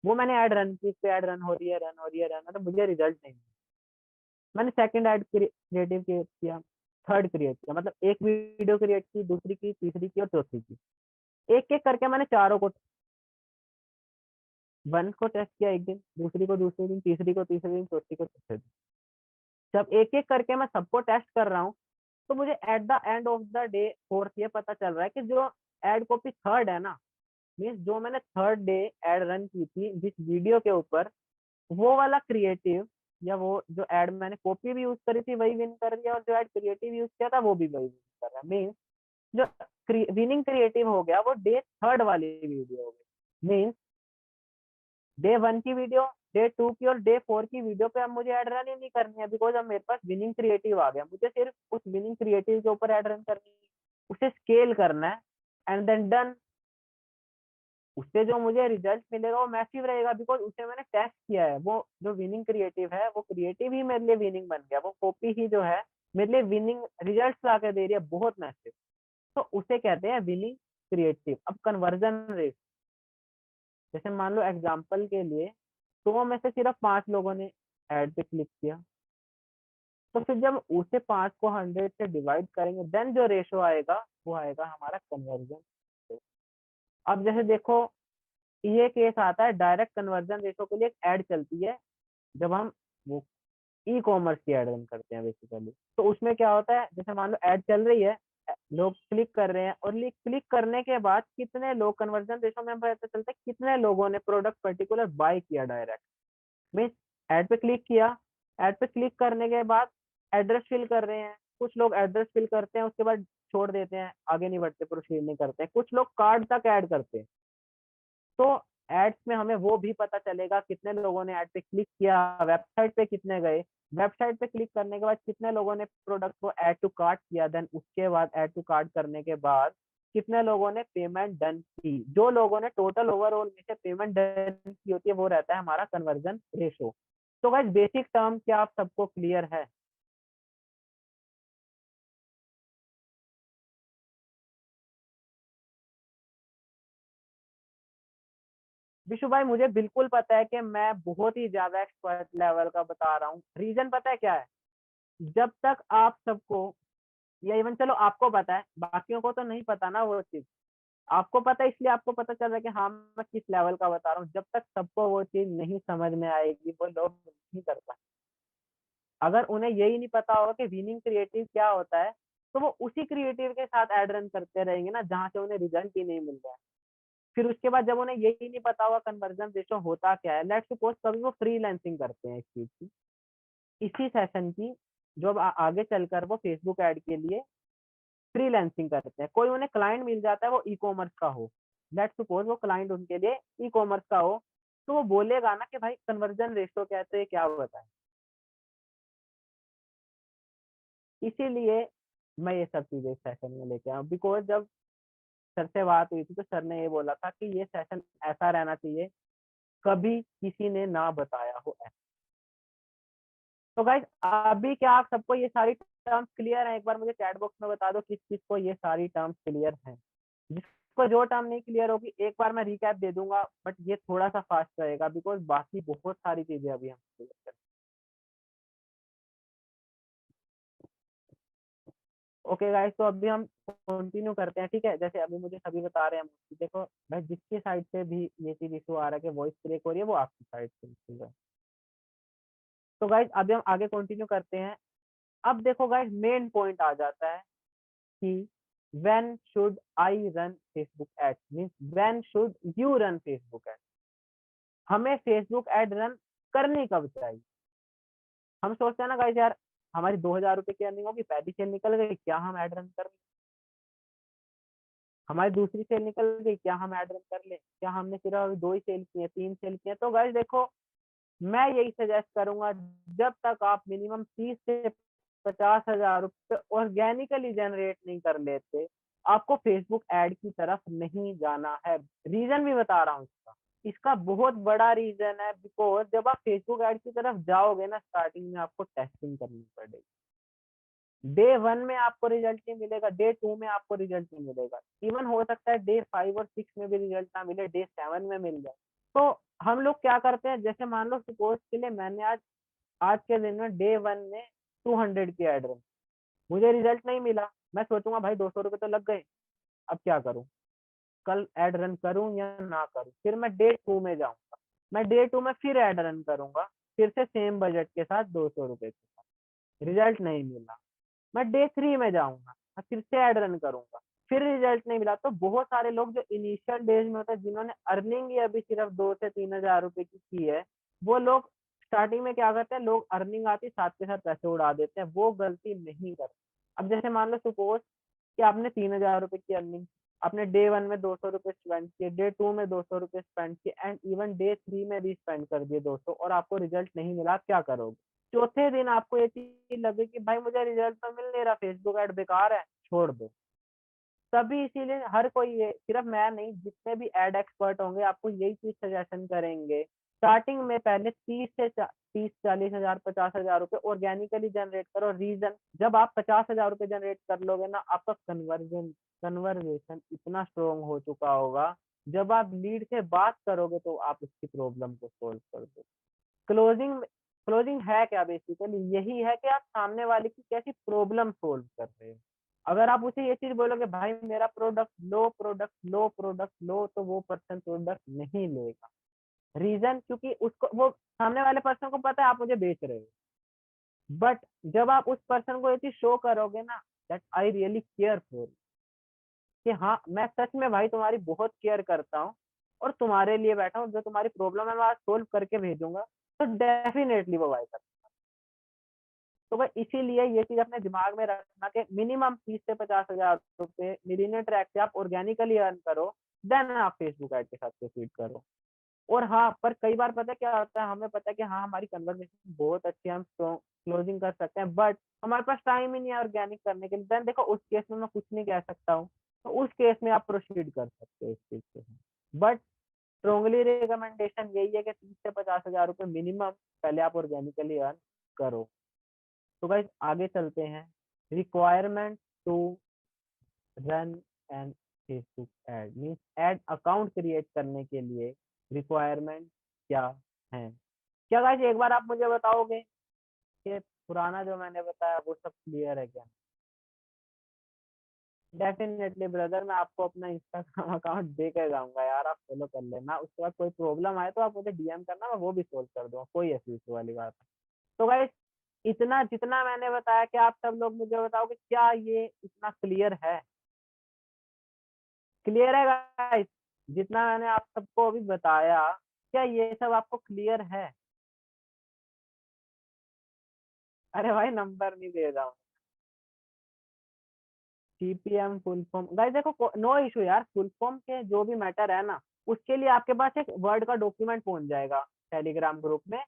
वो मैंने ऐड रन की, इस पे ऐड रन हो रही है, रन हो रही है, रन, तो मुझे रिजल्ट नहीं मिला। मैंने सेकंड ऐड क्रिएटिव किया, थर्ड क्रिएट किया, मतलब एक वीडियो क्रिएट की, दूसरी की, तीसरी की और चौथी की। एक एक करके मैंने चारों को, वन को टेस्ट किया एक दिन, दूसरी को दूसरे दिन, तीसरी को तीसरे दिन, चौथी को चौथे दिन। जब एक एक करके मैं सबको टेस्ट कर रहा हूँ, तो मुझे at the end of the day fourth ये पता चल रहा है कि जो एड कॉपी थर्ड है ना, मीन्स जो मैंने थर्ड डे एड रन की थी जिस वीडियो के ऊपर, वो वाला क्रिएटिव या वो जो एड मैंने कॉपी भी यूज करी थी वही विन कर दिया, और जो एड क्रिएटिव यूज किया था वो भी वही विन कर रहा है। मीन्स जो विनिंग क्रिएटिव हो गया वो डे थर्ड वाली वीडियो हो गई। मीन्स डे वन की वीडियो, डे टू की और डे फोर की वीडियो पे अब मुझे एड रन ही नहीं करनी है, बिकॉज अब मेरे पास विनिंग क्रिएटिव आ गया। मुझे सिर्फ उस विनिंग क्रिएटिव के ऊपर एड रन करनी है, उसे स्केल करना है, एंड देन डन। उससे जो मुझे रिजल्ट मिलेगा वो मैसिव रहेगा, बिकॉज उसे मैंने टेस्ट किया है। वो जो विनिंग क्रिएटिव है वो क्रिएटिव ही मेरे लिए विनिंग बन गया, वो कॉपी ही जो है मेरे लिए विनिंग रिजल्ट ला के दे रही है, बहुत मैसिव। तो उसे कहते हैं विनिंग क्रिएटिव। अब कन्वर्जन रेट, जैसे मान लो एग्जाम्पल के लिए 100 में से सिर्फ 5 लोगों ने ऐड पे क्लिक किया, तो फिर जब उसे 5 को 100 से डिवाइड करेंगे, देन जो रेशो आएगा वो आएगा हमारा कन्वर्जन। अब जैसे देखो, ये केस आता है डायरेक्ट कन्वर्जन रेशो के लिए, एक ऐड चलती है जब हम वो ई कॉमर्स की ऐड रन करते हैं बेसिकली। तो उसमें क्या होता है, जैसे मान लो ऐड चल रही है, लोग क्लिक कर रहे हैं, और क्लिक करने के बाद कितने लोग, कन्वर्जन रेशो में हम पता चलता है कितने लोगों ने प्रोडक्ट पर्टिकुलर बाय किया डायरेक्ट। मीन्स ऐड पे क्लिक किया, ऐड पे क्लिक करने के बाद एड्रेस फिल कर रहे हैं, कुछ लोग एड्रेस फिल करते हैं उसके बाद छोड़ देते हैं, आगे नहीं बढ़ते, प्रोसीड नहीं करते हैं, कुछ लोग कार्ड तक ऐड करते हैं। तो एड्स में हमें वो भी पता चलेगा कितने लोगों ने ऐड पे क्लिक किया, वेबसाइट पे कितने गए, वेबसाइट पे क्लिक करने के बाद कितने लोगों ने प्रोडक्ट को ऐड टू कार्ट किया, देन उसके बाद ऐड टू कार्ट करने के बाद कितने लोगों ने पेमेंट डन की। जो लोगों ने टोटल ओवरऑल में से पेमेंट डन की होती है वो रहता है हमारा कन्वर्जन रेशो। तो गाइस बेसिक टर्म क्या आप सबको क्लियर है? विशु भाई मुझे बिल्कुल पता है कि मैं बहुत ही ज्यादा एक्सपर्ट लेवल का बता रहा हूँ। रीजन पता है क्या है? जब तक आप सबको, या इवन चलो आपको पता है, बाकियों को तो नहीं पता ना वो चीज, आपको पता है इसलिए आपको पता चल रहा है कि हाँ मैं किस लेवल का बता रहा हूँ। जब तक सबको वो चीज नहीं समझ में आएगी वो लोग नहीं कर पाए। अगर उन्हें यही नहीं पता होगा कि विनिंग क्रिएटिव क्या होता है, तो वो उसी क्रिएटिव के साथ एड रन करते रहेंगे ना जहाँ से उन्हें रिजल्ट ही नहीं मिल रहा है। फिर उसके बाद जब उन्हें यही नहीं पता होगा कन्वर्जन रेशो होता क्या है, लेट्स सपोज कभी वो फ्रीलांसिंग करते हैं इस चीज की, इसी सेशन की, जो अब आगे चलकर वो फेसबुक ऐड के लिए फ्रीलांसिंग करते हैं, कोई उन्हें क्लाइंट मिल जाता है वो ई कॉमर्स का हो, लेट्स सपोज वो क्लाइंट उनके लिए ई कॉमर्स का हो, तो वो बोलेगा ना कि भाई कन्वर्जन रेशो कहते हैं क्या बताए। इसीलिए मैं ये सब चीजें सेशन में लेके आऊँ, बिकॉज जब सर से बात हुई थी तो सर ने ये बोला था कि ये सेशन ऐसा रहना चाहिए, कभी किसी ने ना बताया हो ऐसा। तो गाइज अभी क्या आप सबको ये सारी टर्म्स क्लियर है? एक बार मुझे चैट बॉक्स में बता दो किस किस को ये सारी टर्म्स क्लियर हैं। जिसको जो टर्म नहीं क्लियर होगी एक बार मैं रिकैप दे दूंगा, बट ये थोड़ा सा फास्ट रहेगा बिकॉज बाकी बहुत सारी चीजें अभी हम clear करें। ओके गाइस, तो अभी हम कंटिन्यू करते हैं, ठीक है? जैसे अभी मुझे सभी बता रहे हैं कि देखो भाई जिसकी साइड से भी ये चीज इशू आ रहा है कि वॉइस ब्रेक हो रही है, वो आपकी साइड से इशू है। तो गाइस अभी हम आगे कंटिन्यू करते हैं। अब देखो गाइस मेन पॉइंट आ जाता है कि when should I run Facebook add, means when should you run Facebook add. हमें फेसबुक एड रन करनी कब चाहिए? हम सोचते हैं ना गाइस यार हमारी 2,000 रुपए की अर्निंग होगी, पहली सेल निकल गई, क्या हम ऐड रन कर, हमारी दूसरी सेल निकल गई, क्या हम ऐड रन कर ले, क्या हमने सिर्फ अभी 2 ही सेल की है, 3 सेल की है? तो गाइस देखो मैं यही सजेस्ट करूंगा, जब तक आप मिनिमम 30 से 50 हजार रुपये ऑर्गेनिकली जनरेट नहीं कर लेते, आपको फेसबुक एड की तरफ नहीं जाना है। रीजन भी बता रहा हूँ इसका, इसका बहुत बड़ा रीजन है, बिकॉज जब आप फेसबुक एड की तरफ जाओगे ना, स्टार्टिंग में आपको टेस्टिंग करनी पड़ेगी। डे 1 में आपको रिजल्ट नहीं मिलेगा, डे 2 में आपको रिजल्ट नहीं मिलेगा, इवन हो सकता है डे 5 और 6 में भी रिजल्ट ना मिले, डे 7 में मिल जाए। तो हम लोग क्या करते हैं, जैसे मान लो सपोज के लिए मैंने आज आज के दिन में डे 1 में 200 की एड रन, मुझे रिजल्ट नहीं मिला, मैं सोचूंगा भाई 200 रुपये तो लग गए, अब क्या करूं, कल एड रन करूं या ना करूं? फिर मैं डे 2 में जाऊंगा, मैं डे 2 में फिर एड रन करूंगा, फिर से सेम बजट के साथ 200 रुपये के साथ, रिजल्ट नहीं मिला, मैं डे 3 में जाऊंगा, मैं फिर से एड रन करूंगा, फिर रिजल्ट नहीं मिला। तो बहुत सारे लोग जो इनिशियल डेज में होते हैं, जिन्होंने अर्निंग ही अभी सिर्फ 2 से 3 हजार रुपए की है, वो लोग स्टार्टिंग में क्या करते हैं, लोग अर्निंग आती साथ के साथ पैसे उड़ा देते हैं, वो गलती नहीं करते। अब जैसे मान लो सपोज कि आपने 3 हजार रुपए की अर्निंग, आपने डे 1 में 200 रुपए स्पेंड किए, डे 2 में 200 रुपए स्पेंड किए, एंड इवन डे 3 में भी स्पेंड कर दिए 200, और आपको रिजल्ट नहीं मिला, क्या करोगे? चौथे दिन आपको ये चीज लगे कि भाई मुझे रिजल्ट तो मिल नहीं रहा, फेसबुक ऐड बेकार है, छोड़ दो। तभी इसीलिए हर कोई, ये सिर्फ मैं नहीं, जितने भी एड एक्सपर्ट होंगे आपको यही चीज सजेशन करेंगे, स्टार्टिंग में पहले 30 40 हजार 50 हजार रुपए ऑर्गेनिकली जनरेट करो। रीजन, जब आप 50 हजार रुपए जनरेट कर लोगे ना, आपका कन्वर्जेशन इतना स्ट्रोंग हो चुका होगा, जब आप लीड से बात करोगे तो आप उसकी प्रॉब्लम को सोल्व कर दो। क्लोजिंग क्लोजिंग है क्या? बेसिकली यही है कि आप सामने वाले की कैसी प्रॉब्लम सोल्व कर रहे हो। अगर आप उसे ये चीज बोलोगे भाई मेरा प्रोडक्ट लो, प्रोडक्ट लो, प्रोडक्ट लो, तो वो पर्सन प्रोडक्ट नहीं लेगा। रीजन, क्योंकि उसको, वो सामने वाले पर्सन को पता है आप मुझे बेच रहे हो, बट जब आप उस पर्सन को ये चीज शो करोगे ना, that I really care for, कि हाँ मैं सच में भाई तुम्हारी बहुत केयर करता हूँ और तुम्हारे लिए बैठा हूँ, जो तुम्हारी प्रॉब्लम है मैं आज सोल्व करके भेजूंगा, तो डेफिनेटली वो बाय करता। तो भाई इसीलिए ये चीज अपने दिमाग में रखना कि मिनिमम 30 से 50 हजार रुपए मिलीनियर ट्रैक से आप ऑर्गेनिकली अर्न करो, देन आप फेसबुक ऐड के साथ प्रोसीड करो। और हाँ, पर कई बार पता है क्या होता है, हमें पता है कि हाँ हमारी कन्वर्सेशन बहुत अच्छी है, हम क्लोजिंग कर सकते हैं, बट हमारे पास टाइम ही नहीं है ऑर्गेनिक करने के लिए, देन देखो उस केस में मैं कुछ नहीं कह सकता हूँ, तो उस केस में आप प्रोसीड कर सकते हो इस चीज के। बट स्ट्रॉन्गली रिकमेंडेशन यही है कि 30 से 50 हजार रुपए मिनिमम पहले आप ऑर्गेनिकली अर्न करो। तो गाइस आगे चलते हैं, requirement to run an Facebook ad, means ad account create करने के लिए रिक्वायरमेंट क्या है? क्या गाइस एक बार आप मुझे बताओगे कि पुराना जो मैंने बताया वो सब क्लियर है क्या? डेफिनेटली ब्रदर, मैं आपको अपना इंस्टाग्राम अकाउंट दे के जाऊंगा यार, आप फॉलो कर लेना, उसके बाद कोई प्रॉब्लम आए तो आप मुझे डीएम करना, मैं वो भी सोल्व कर दूंगा, कोई ऐसी इशू वाली बात नहीं। तो गाइस इतना जितना मैंने बताया कि आप सब लोग मुझे बताओ कि क्या ये इतना क्लियर है? क्लियर है गाइस? जितना मैंने आप सबको अभी बताया, क्या ये सब आपको क्लियर है? अरे भाई नंबर नहीं दे रहा हूँ। सीपीएम फुल फॉर्म गाइस देखो, नो इशू यार, फुल फॉर्म के जो भी मैटर है ना, उसके लिए आपके पास एक वर्ड का डॉक्यूमेंट पहुंच जाएगा टेलीग्राम ग्रुप में।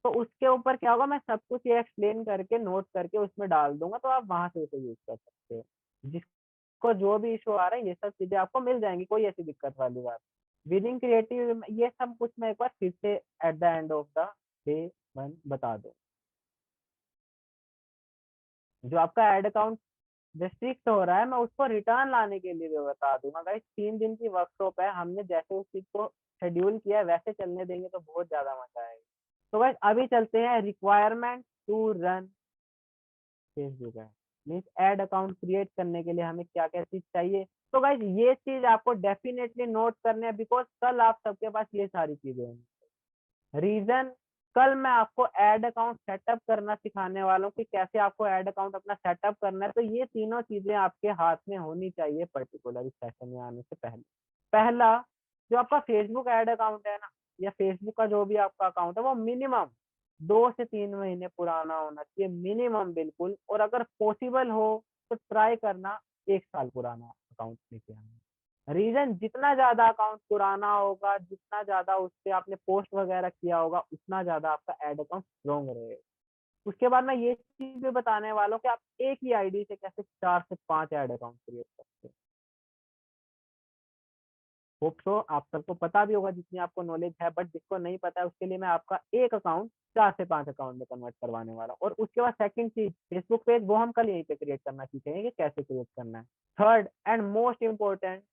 तो उसके ऊपर क्या होगा, मैं सब कुछ ये एक्सप्लेन करके नोट करके उसमें डाल दूंगा, तो आप वहां से उसे यूज कर सकते हो। जिसको जो भी इशू आ रहा है, ये सब चीजें आपको मिल जाएंगी, कोई ऐसी दिक्कत वाली बात। विनिंग क्रिएटिव ये सब कुछ मैं एक बार फिर से at the end of the day 1 बता दूं। जो आपका एड अकाउंट रिस्ट्रिक्ट हो रहा है, मैं उसको रिटर्न लाने के लिए भी बता दूंगा गाइस। 3 दिन की वर्कशॉप है, हमने जैसे उस चीज को शेड्यूल किया है वैसे चलने देंगे तो बहुत ज्यादा मजा आएगा। तो गाइस अभी चलते हैं रिक्वायरमेंट टू रन फेसबुक है, मीन्स एड अकाउंट क्रिएट करने के लिए हमें क्या क्या चीज चाहिए। तो गाइस ये चीज आपको डेफिनेटली नोट करने हैं, बिकॉज कल आप सबके पास ये सारी चीजें होंगी। रीजन, कल मैं आपको एड अकाउंट सेटअप करना सिखाने वाला हूँ कि कैसे आपको एड अकाउंट अपना सेटअप करना है। तो ये तीनों चीजें आपके हाथ में होनी चाहिए पर्टिकुलर इस सेशन में आने से पहले। पहला, जो आपका फेसबुक एड अकाउंट है ना, या फेसबुक का जो भी आपका अकाउंट है, वो मिनिमम 2 से 3 महीने पुराना होना चाहिए, मिनिमम बिल्कुल। और अगर पॉसिबल हो तो ट्राई करना 1 साल पुराना अकाउंट लेके आना। रीजन, जितना ज्यादा अकाउंट पुराना होगा, जितना ज्यादा उस पर आपने पोस्ट वगैरह किया होगा, उतना ज्यादा आपका एड अकाउंट स्ट्रॉन्ग रहेगा। उसके बाद मैं ये चीज भी बताने वाला हूँ कि आप एक ही आईडी से कैसे 4 से 5 एड अकाउंट क्रिएट करते हैं। होप सो आप सबको पता भी होगा जितनी आपको नॉलेज है, बट जिसको नहीं पता है उसके लिए मैं आपका एक अकाउंट 4 से 5 अकाउंट में कन्वर्ट करवाने वाला हूँ। और उसके बाद सेकंड चीज, फेसबुक पेज वो हम कल यहीं पे क्रिएट करना सीखेंगे कि कैसे क्रिएट करना है। Third and most important,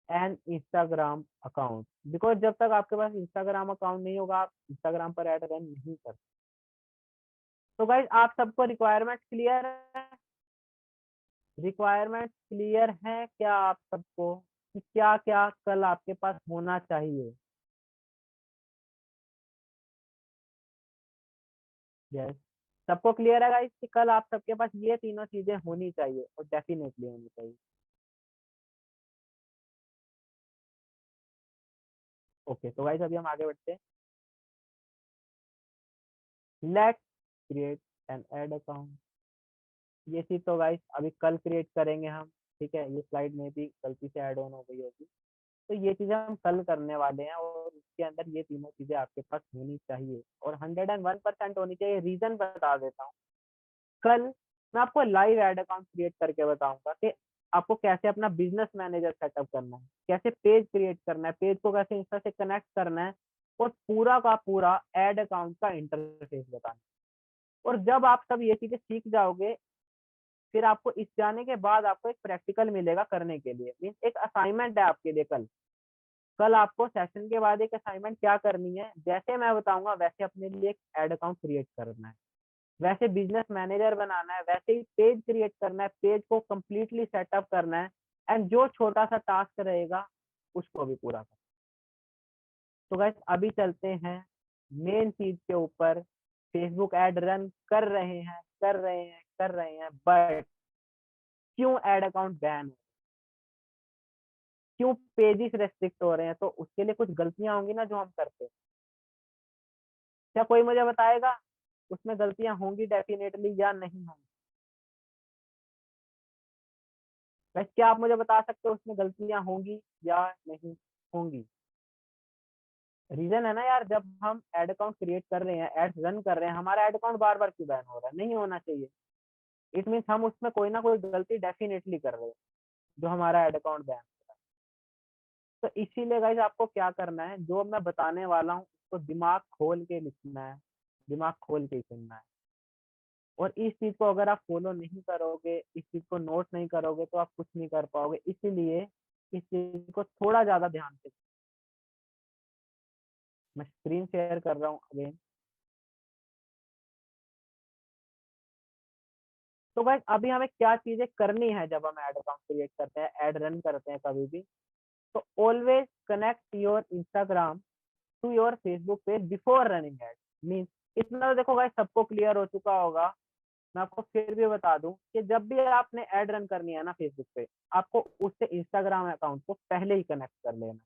an Instagram account, because जब तक आपके पास इंस्टाग्राम अकाउंट नहीं होगा, आप इंस्टाग्राम पर ऐड रन नहीं कर सकते। तो गाइज आप सबको रिक्वायरमेंट क्लियर है? रिक्वायरमेंट क्लियर है क्या आप सबको कि क्या क्या कल आपके पास होना चाहिए? यस, सबको क्लियर है गाइस कि कल आप सबके पास ये तीनों चीजें होनी चाहिए और डेफिनेटली होनी चाहिए। ओके, तो गाइस अभी हम आगे बढ़ते हैं। Let's create an ad account. ये चीज तो गाइस अभी कल क्रिएट करेंगे हम, ठीक है। ये स्लाइड में भी गलती से ऐड ऑन हो गई होगी, तो ये चीजें हम कल करने वाले हैं। और उसके अंदर ये तीनों चीजें आपके पास होनी चाहिए और 101% होनी चाहिए। रीजन बता देता हूँ, कल मैं आपको लाइव एड अकाउंट क्रिएट करके बताऊंगा कि आपको कैसे अपना बिजनेस मैनेजर सेटअप करना है, कैसे पेज क्रिएट करना है, पेज को कैसे इंस्टा से कनेक्ट करना है, और पूरा का पूरा एड अकाउंट का इंटरफेस बताना है। और जब आप सब ये चीजें सीख जाओगे, फिर आपको इस जाने के बाद आपको एक प्रैक्टिकल मिलेगा करने के लिए, मीन्स एक असाइनमेंट है आपके लिए कल। कल आपको सेशन के बाद एक असाइनमेंट क्या करनी है, जैसे मैं बताऊंगा वैसे अपने लिए एक एड अकाउंट क्रिएट करना है, वैसे बिजनेस मैनेजर बनाना है, वैसे ही पेज क्रिएट करना है, पेज को कंप्लीटली सेटअप करना है, एंड जो छोटा सा टास्क रहेगा उसको भी पूरा करना। तो गाइस अभी चलते हैं मेन चीज के ऊपर। फेसबुक ऐड रन कर रहे हैं, कर रहे हैं, कर रहे हैं, बट क्यों एड अकाउंट बैन हो, क्यों पेजेस रेस्ट्रिक्ट हो रहे हैं? तो उसके लिए कुछ गलतियां होंगी ना जो हम करते हैं। क्या कोई मुझे बताएगा उसमें गलतियां होंगी डेफिनेटली या नहीं होंगी? वैसे क्या आप मुझे बता सकते हो उसमें गलतियां होंगी या नहीं होंगी? रीजन है ना यार, जब हम एड अकाउंट क्रिएट कर रहे हैं, एड्स रन कर रहे हैं, हमारा एड अकाउंट बार बार क्यों बैन हो रहा है? नहीं होना चाहिए। इट मीन्स हम उसमें कोई ना कोई गलती डेफिनेटली कर रहे हैं जो हमारा एड अकाउंट बैन हो रहा है। तो इसीलिए गाइज आपको क्या करना है, जो मैं बताने वाला हूँ उसको दिमाग खोल के लिखना है, दिमाग खोल के ही सुनना है। और इस चीज को अगर आप फॉलो नहीं करोगे, इस चीज को नोट नहीं करोगे, तो आप कुछ नहीं कर पाओगे। इसीलिए इस चीज को थोड़ा ज्यादा ध्यान से, मैं स्क्रीन शेयर कर रहा हूँ अगेन। तो गाइस अभी हमें क्या चीजें करनी है जब हम एड अकाउंट क्रिएट करते हैं, एड रन करते हैं कभी भी। तो always connect your Instagram to your Facebook page before running ad. Means इतना तो देखो भाई सबको क्लियर हो चुका होगा। मैं आपको फिर भी बता दूं कि जब भी आपने ऐड रन करनी है ना फेसबुक पे, आपको उससे इंस्टाग्राम अकाउंट को पहले ही कनेक्ट कर लेना।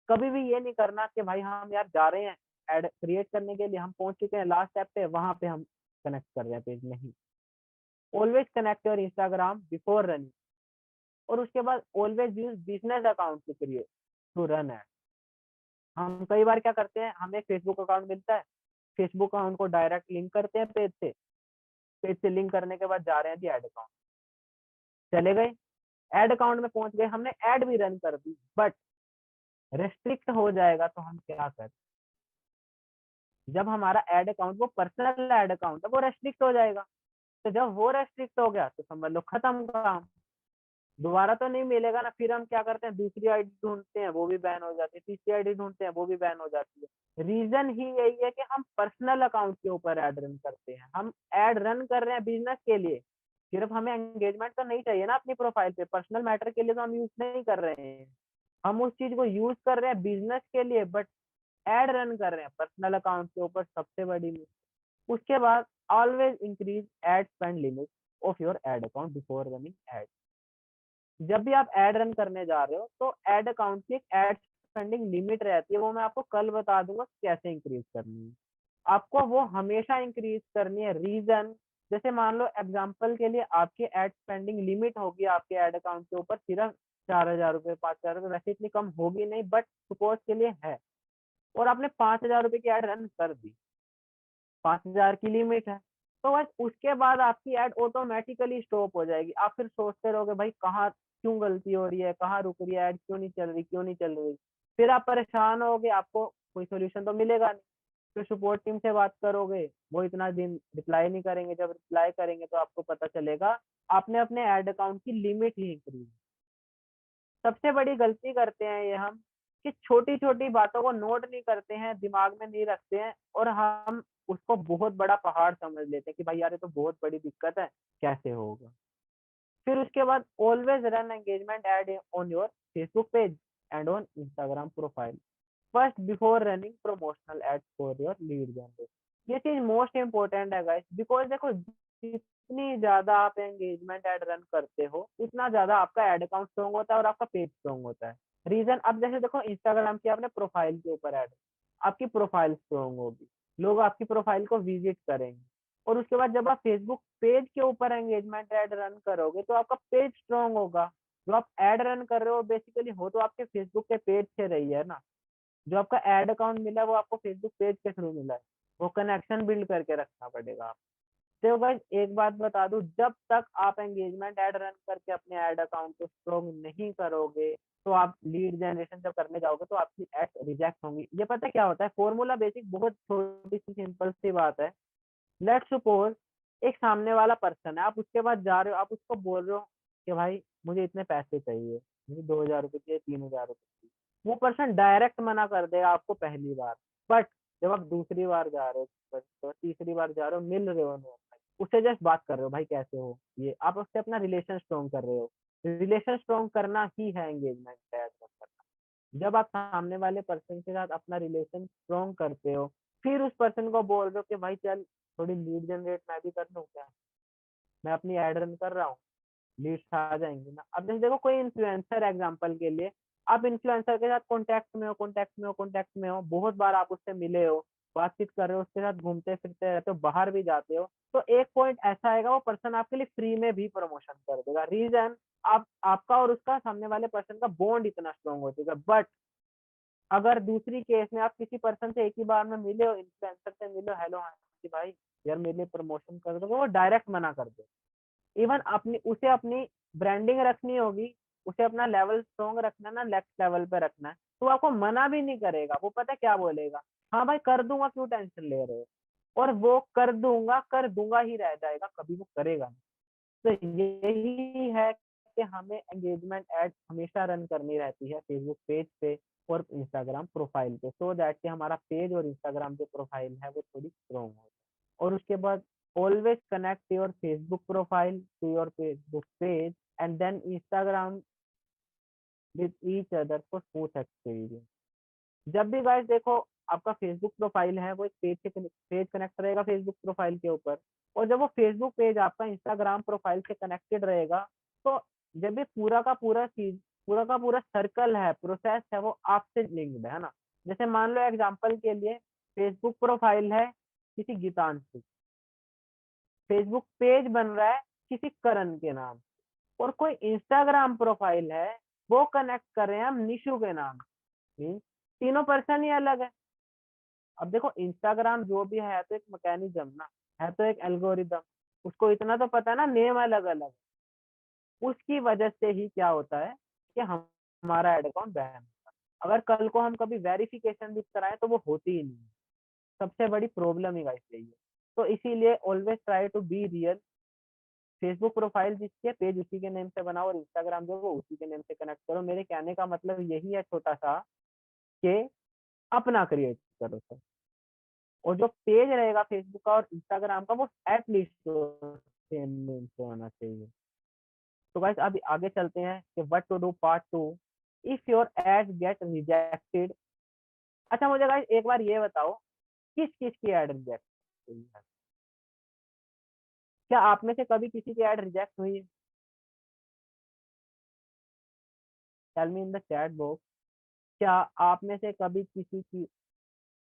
कभी भी ये नहीं करना कि भाई हम यार जा रहे हैं ऐड क्रिएट करने के लिए, हम पहुंच चुके हैं लास्ट स्टेप पे, वहां पे हम कनेक्ट कर रहे हैं पेज। नहीं, always connect your Instagram before running. और उसके बाद always use business account to create to run ad. हम कई बार क्या करते हैं, हमें फेसबुक अकाउंट मिलता है, फेसबुक अकाउंट को डायरेक्ट लिंक करते हैं पेज से, पेज से लिंक करने के बाद जा रहे हैं जी ऐड अकाउंट, चले गए ऐड अकाउंट में पहुंच गए, हमने ऐड भी रन कर दी, बट रेस्ट्रिक्ट हो जाएगा तो हम क्या करें? जब हमारा ऐड अकाउंट, वो पर्सनल ऐड अकाउंट है, वो रेस्ट्रिक्ट हो जाएगा। तो जब वो रेस्ट्रिक्ट हो गया तो समझ लो खत्म काम, दोबारा तो नहीं मिलेगा ना। फिर हम क्या करते हैं, दूसरी आईडी ढूंढते हैं, वो भी बैन हो जाती है, तीसरी आईडी ढूंढते हैं, वो भी बैन हो जाती है। रीजन ही यही है कि हम पर्सनल अकाउंट के ऊपर ऐड रन करते हैं, हम ऐड रन कर रहे हैं बिजनेस के लिए। सिर्फ हमें एंगेजमेंट तो नहीं चाहिए ना अपनी प्रोफाइल पे, पर्सनल मैटर के लिए तो हम यूज नहीं कर रहे हैं, हम उस चीज को यूज कर रहे हैं बिजनेस के लिए, बट एड रन कर रहे हैं पर्सनल अकाउंट के ऊपर, सबसे बड़ी मिस्टेक। उसके बाद always increase ad spend limit of your ad account before running add. जब भी आप एड रन करने जा रहे हो तो एड अकाउंट की एक एड स्पेंडिंग लिमिट रहती है, वो मैं आपको कल बता दूंगा कैसे इंक्रीज करनी है। आपको वो हमेशा इंक्रीज करनी है। रीजन, जैसे मान लो एग्जांपल के लिए आपकी एड स्पेंडिंग लिमिट होगी आपके एड अकाउंट के ऊपर सिर्फ 4,000 रुपये, 5,000 रुपये, वैसे इतनी कम होगी नहीं, बट सपोज के लिए है, और आपने 5,000 रुपये की एड रन कर दी, 5,000 की लिमिट है, तो बस उसके बाद आपकी ऐड ऑटोमेटिकली स्टॉप हो जाएगी। आप फिर सोचते रहोगे भाई कहाँ, क्यों गलती हो रही है, कहाँ रुक रही है ऐड, क्यों नहीं चल रही, क्यों नहीं चल रही। फिर आप परेशान होगे, आपको कोई सोल्यूशन तो मिलेगा नहीं। फिर सपोर्ट टीम से बात करोगे, वो इतना दिन रिप्लाई नहीं करेंगे, जब रिप्लाई करेंगे तो आपको पता चलेगा आपने अपने ऐड अकाउंट की लिमिट ही इंक्रीज। सबसे बड़ी गलती करते हैं ये हम, कि छोटी छोटी बातों को नोट नहीं करते हैं, दिमाग में नहीं रखते हैं, और हम उसको बहुत बड़ा पहाड़ समझ लेते हैं कि भाई यार ये तो बहुत बड़ी दिक्कत है, कैसे होगा। फिर उसके बाद always run engagement ad on your Facebook page and on Instagram profile first before running promotional ad for your lead generation. ये चीज मोस्ट इंपॉर्टेंट है गाइस, बिकॉज देखो जितनी ज्यादा आप एंगेजमेंट एड रन करते हो उतना ज्यादा आपका एड अकाउंट स्ट्रॉन्ग होता है और आपका पेज स्ट्रॉन्ग होता है। रीजन, अब जैसे देखो इंस्टाग्राम की आपने प्रोफाइल के ऊपर ऐड, आपकी प्रोफाइल स्ट्रॉन्ग होगी, लोग आपकी प्रोफाइल को विजिट करेंगे, और उसके बाद जब आप फेसबुक पेज के ऊपर एंगेजमेंट ऐड रन करोगे तो आपका पेज स्ट्रॉन्ग होगा। जो आप ऐड रन कर रहे हो बेसिकली हो तो आपके फेसबुक के पेज से रही है ना, जो आपका एड अकाउंट मिला है वो आपको फेसबुक पेज के थ्रू मिला है, वो कनेक्शन बिल्ड करके रखना पड़ेगा आप। तो गाइस एक बात बता दूं, जब तक आप एंगेजमेंट ऐड रन करके अपने ऐड अकाउंट को स्ट्रॉन्ग नहीं करोगे, तो आप लीड जनरेशन जब करने जाओगे तो आपकी एड रिजेक्ट होंगी। ये पता है क्या होता है, फॉर्मूला बेसिक, बहुत छोटी सी सिंपल सी बात है। लेट सपोज एक सामने वाला पर्सन है, आप उसके पास जा रहे हो, आप उसको बोल रहे हो कि भाई मुझे इतने पैसे चाहिए, मुझे 2,000 रुपये चाहिए, 3,000 रुपये, वो पर्सन डायरेक्ट मना कर देगा आपको पहली बार। बट जब आप दूसरी बार जा रहे हो, तो तीसरी बार जा रहे हो, मिल रहे हो ना, उससे जस्ट बात कर रहे हो, भाई कैसे हो, ये आप उससे अपना रिलेशन स्ट्रॉन्ग कर रहे हो। रिलेशन स्ट्रॉन्ग करना ही है एंगेजमेंट करना। जब आप सामने वाले पर्सन के साथ अपना रिलेशन स्ट्रॉन्ग करते हो, फिर उस पर्सन को बोल रहे हो कि भाई चल थोड़ी लीड जनरेट मैं भी कर लूँ क्या, मैं अपनी एड रन कर रहा हूँ, लीड्स आ जाएंगी ना। अब जैसे देखो कोई इन्फ्लुएंसर एग्जांपल के लिए, आप इन्फ्लुएंसर के साथ कांटेक्ट में हो, बहुत बार आप उससे मिले हो, बातचीत कर रहे हो, उसके साथ घूमते फिरते रहते हो, बाहर भी जाते हो, तो एक पॉइंट ऐसा आएगा वो पर्सन आपके लिए फ्री में भी प्रमोशन कर देगा। रीजन, आप आपका और उसका सामने वाले पर्सन का बॉन्ड इतना स्ट्रॉन्ग हो चुका है। बट अगर दूसरी केस में आप किसी पर्सन से एक ही बार में मिले हो, इन्फ्लुएंसर से मिले हो, हेलो हाँ जी भाई यार मेरे लिए प्रमोशन कर दो, वो डायरेक्ट मना कर दे। इवन अपनी उसे अपनी ब्रांडिंग रखनी होगी, उसे अपना लेवल स्ट्रॉन्ग रखना ना, नेक्स्ट लेवल पे रखना है, तो आपको मना भी नहीं करेगा। वो पता है क्या बोलेगा, हाँ भाई कर दूंगा, क्यों टेंशन ले रहे हो, और वो कर दूंगा ही रह जाएगा, कभी वो करेगा नहीं। तो यही है कि हमें एंगेजमेंट एड हमेशा रन करनी रहती है फेसबुक पेज पे और इंस्टाग्राम प्रोफाइल पे, सो दैट कि हमारा पेज और इंस्टाग्राम जो प्रोफाइल है वो थोड़ी स्ट्रॉन्ग हो। और उसके बाद always connect your Facebook profile to your Facebook page and then Instagram with each other for smooth experience। जब भी गाइस देखो आपका फेसबुक प्रोफाइल है वो एक पेज कनेक्ट रहेगा फेसबुक प्रोफाइल के ऊपर, और जब वो फेसबुक पेज आपका इंस्टाग्राम प्रोफाइल से कनेक्टेड रहेगा, तो जब ये पूरा का पूरा सर्कल है, प्रोसेस है, वो आपसे लिंक्ड है ना। जैसे मान लो एग्जांपल के लिए फेसबुक प्रोफाइल है किसी गीतांशु, फेसबुक पेज बन रहा है किसी करण के नाम, और कोई इंस्टाग्राम प्रोफाइल है वो कनेक्ट कर रहे हैं हम निशु के नाम से। तीनों पर्सन ही अलग है। अब देखो इंस्टाग्राम जो भी है तो एक मैकेनिज्म ना, है तो एक एल्गोरिदम, उसको इतना तो पता है ना नेम अलग अलग, उसकी वजह से ही क्या होता है कि हमारा एड अकाउंट बैन होता है। अगर कल को हम कभी वेरिफिकेशन भी कराएं तो वो होती ही नहीं है। सबसे बड़ी प्रॉब्लम ही गाइस यही है। तो इसीलिए always try to be real. Facebook profile जिसके पेज उसी के नेम से बनाओ, और इंस्टाग्राम जो वो उसी के नेम से कनेक्ट करो। मेरे कहने का मतलब यही है छोटा सा, कि अपना क्रिएट करो सर, और जो पेज रहेगा फेसबुक का और इंस्टाग्राम का वो एटलीस्ट सेम नेम से होना चाहिए। तो गाइस अभी आगे चलते हैं कि what to do part 2, if your ad get rejected. अच्छा मुझे गाइस एक बार ये बताओ, किस किस की एड रिजेक्ट हुई है? क्या आप में से कभी किसी की एड रिजेक्ट हुई है? Tell me in the chat box, क्या आप में से कभी किसी की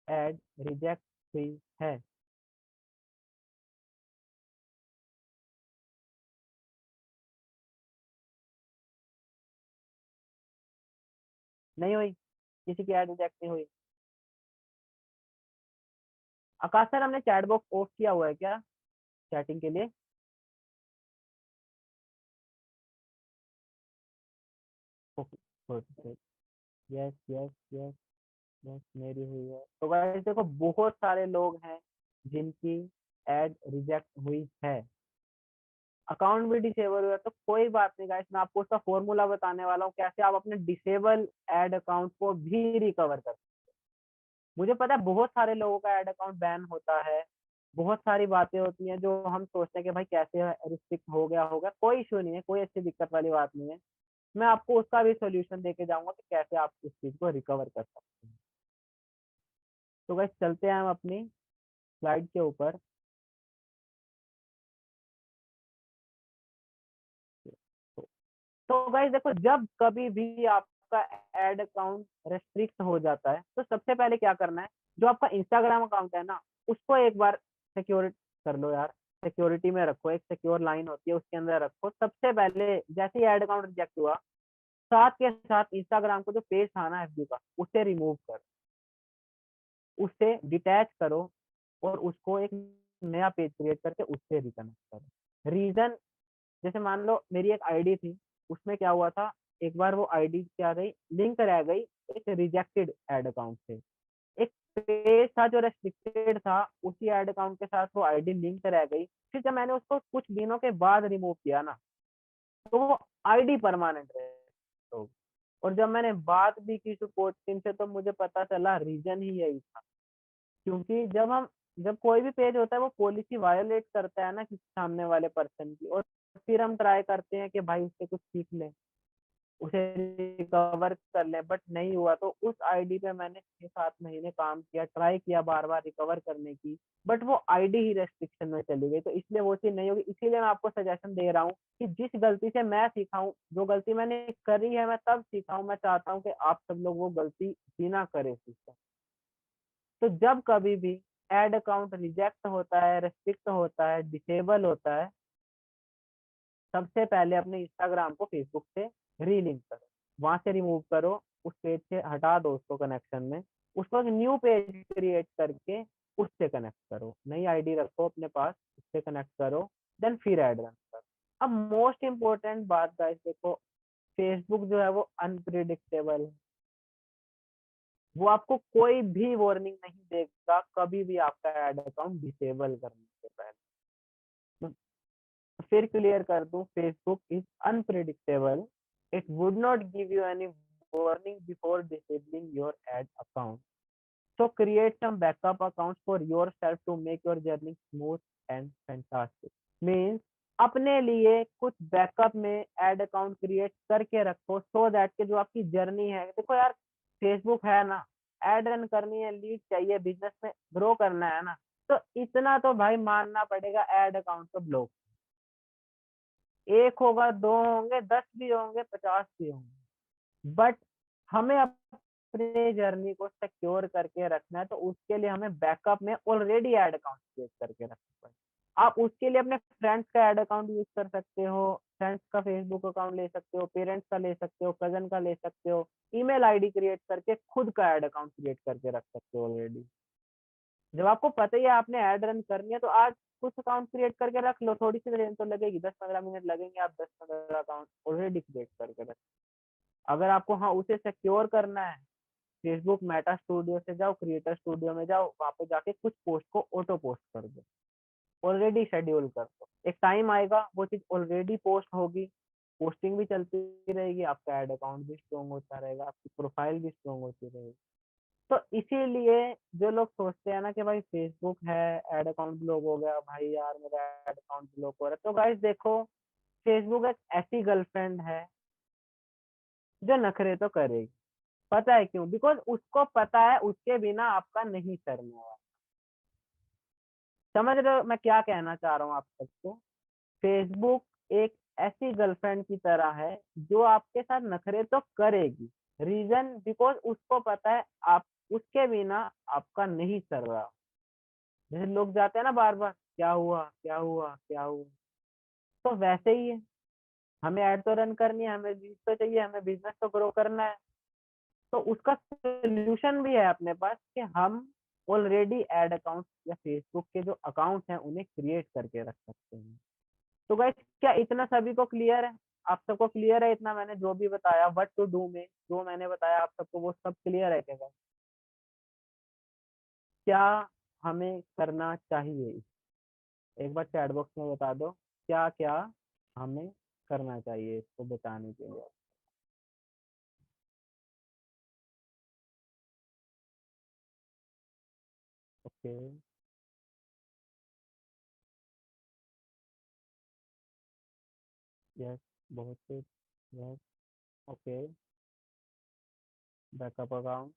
एड रिजेक्ट हुई है? नहीं हुई? किसी की एड रिजेक्ट नहीं हुई? आकाश सर हमने चैट बॉक्स ऑफ किया हुआ है क्या चैटिंग के लिए? Okay, yes yes yes yes, मेरी हुई है। तो गाइस देखो बहुत सारे लोग हैं जिनकी एड रिजेक्ट हुई है, अकाउंट भी डिसेबल हुआ है। तो कोई बात नहीं गाइस, मैं आपको उसका फॉर्मूला बताने वाला हूँ कैसे आप अपने डिसेबल एड अकाउंट को भी रिकवर कर। मुझे पता है बहुत सारे लोगों का एड अकाउंट बैन होता है, बहुत सारी बातें होती हैं जो हम सोचते हैं कि भाई कैसे रिस्ट्रिक्ट हो गया होगा। कोई इशू नहीं है, कोई ऐसी दिक्कत वाली बात नहीं है। मैं आपको उसका भी सोल्यूशन देके जाऊंगा कि कैसे आप इस चीज को रिकवर कर सकते हैं। तो गाइस चलते हैं हम अपनी स्लाइड के ऊपर। तो गाइस देखो जब कभी भी आपका एड अकाउंट रेस्ट्रिक्ट हो जाता है तो सबसे पहले क्या करना है, जो आपका इंस्टाग्राम अकाउंट है ना उसको एक बार सिक्योर कर लो यार, सिक्योरिटी में रखो, एक सिक्योर लाइन होती है उसके अंदर रखो। सबसे पहले जैसे ही एड अकाउंट रिजेक्ट हुआ, साथ के साथ इंस्टाग्राम को जो पेज था ना एफबी का उसे रिमूव करो, उससे डिटैच करो, और उसको एक नया पेज क्रिएट करके उससे रिकनेक्ट करो। रीजन, जैसे मान लो मेरी एक आईडी थी, उसमें क्या हुआ था, एक बार वो आईडी क्या गई, लिंक रह गई एक रिजेक्टेड एड अकाउंट से। एक पेज था जो रेस्ट्रिक्टेड था, उसी एड अकाउंट के साथ वो आईडी लिंक रह गई। फिर जब मैंने उसको कुछ दिनों के बाद रिमूव किया ना, तो वो आईडी परमानेंट रह गई। और जब मैंने बात भी की सपोर्ट टीम से तो मुझे पता चला रीजन ही यही था। क्योंकि जब कोई भी पेज होता है वो पॉलिसी वायोलेट करता है ना किसी सामने वाले पर्सन की, और फिर हम ट्राई करते हैं कि भाई उससे कुछ सीख लें, उसे रिकवर कर लें, बट नहीं हुआ। तो उस आईडी पे मैंने 6-7 महीने काम किया, ट्राई किया बार बार रिकवर करने की, बट वो आईडी ही रेस्ट्रिक्शन में चली गई। तो इसलिए वो चीज नहीं होगी। इसीलिए मैं आपको सजेशन दे रहा हूँ कि जिस गलती से मैं सीखा हूँ, जो गलती मैंने करी है मैं तब सीखा हूँ, मैं चाहता हूँ कि आप सब लोग वो गलती भी ना करें सीखा। तो जब कभी भी एड अकाउंट रिजेक्ट होता है, रेस्ट्रिक्ट होता है, डिसेबल होता है, सबसे पहले अपने इंस्टाग्राम को फेसबुक से रीलिंक करो, वहां से रिमूव करो, उस पेज से हटा दो उसको कनेक्शन में, उसको एक न्यू पेज क्रिएट करके उससे कनेक्ट करो, नई आईडी रखो अपने पास, उससे कनेक्ट करो, देन फिर ऐड रन करो। अब मोस्ट इम्पोर्टेंट बात गाइस देखो, फेसबुक जो है वो अनप्रिडिक्टेबल है, वो आपको कोई भी वार्निंग नहीं देगा कभी भी आपका एड अकाउंट डिसेबल करने से पहले। तो फिर क्लियर कर दूं, Facebook is unpredictable, it would not give you any warning before disabling your ad account, so create some backup accounts for yourself to make your journey smooth and fantastic। Means अपने लिए कुछ backup में add account create करके रखो, so that कि जो आपकी journey है, देखो यार फेसबुक है ना, एड रन करनी है, लीड चाहिए, बिजनेस में ग्रो करना है ना, तो इतना तो भाई मानना पड़ेगा, एड अकाउंट तो ब्लॉक, एक होगा, दो होंगे, 10 भी होंगे, 50 भी होंगे, बट हमें अपने जर्नी को सिक्योर करके रखना है, तो उसके लिए हमें बैकअप में ऑलरेडी एड अकाउंट क्रिएट करके रखना पड़ेगा। आप उसके लिए अपने फ्रेंड्स का एड अकाउंट यूज कर सकते हो, फ्रेंड्स का फेसबुक अकाउंट ले सकते हो, पेरेंट्स का ले सकते हो, कजन का ले सकते हो, ईमेल आईडी क्रिएट करके खुद का एड अकाउंट क्रिएट करके रख सकते हो ऑलरेडी। जब आपको पता ही है आपने एड रन करनी है, तो आज कुछ अकाउंट क्रिएट करके रख लो, थोड़ी सी देर तो लगेगी, 10-15 मिनट लगेंगे, आप 10-15 अकाउंट ऑलरेडी क्रिएट करके रख। अगर आपको हाँ उसे सिक्योर करना है, फेसबुक मेटा स्टूडियो से जाओ, क्रिएटर स्टूडियो में जाओ, वहां पे जाके कुछ पोस्ट को ऑटो पोस्ट कर दो, ऑलरेडी शेड्यूल कर दो, एक टाइम आएगा वो चीज ऑलरेडी पोस्ट होगी, पोस्टिंग भी चलती रहेगी, आपका एड अकाउंट भी स्ट्रॉन्ग होता रहेगा, आपकी प्रोफाइल भी स्ट्रॉन्ग होती रहेगी। तो इसीलिए जो लोग सोचते हैं ना कि भाई फेसबुक है, एड अकाउंट ब्लॉक हो गया, भाई यार मेरा एड अकाउंट ब्लॉक हो रहा है, तो गाइस देखो, फेसबुक एक ऐसी गर्लफ्रेंड है जो नखरे तो करेगी। पता है क्यों? बिकॉज उसको पता है उसके बिना आपका नहीं सरने वाला। समझ रहे हो मैं क्या कहना चाह रहा हूँ आप सबको? फेसबुक एक ऐसी गर्लफ्रेंड की तरह है जो आपके साथ नखरे तो करेगी, रीजन बिकॉज उसको पता है आप उसके बिना आपका नहीं चल रहा। जैसे लोग जाते हैं ना बार बार, क्या हुआ क्या हुआ क्या हुआ, तो वैसे ही है, हमें ऐड तो रन करनी है, हमें रीच तो चाहिए, हमें बिजनेस तो ग्रो करना है, तो उसका सोल्यूशन भी है अपने पास कि हम ऑलरेडी एड अकाउंट या फेसबुक के जो अकाउंट हैं उन्हें क्रिएट करके रख सकते हैं। तो गाइस क्या इतना सभी को क्लियर है? आप सबको क्लियर है इतना मैंने जो भी बताया, व्हाट टू डू में जो मैंने बताया आप सबको वो सब क्लियर है क्या guys? क्या हमें करना चाहिए? एक बार चैट बॉक्स में बता दो, क्या क्या हमें करना चाहिए इसको बचाने के लिए। ओके। यस। बहुत कुछ। यस। ओके। Backup account.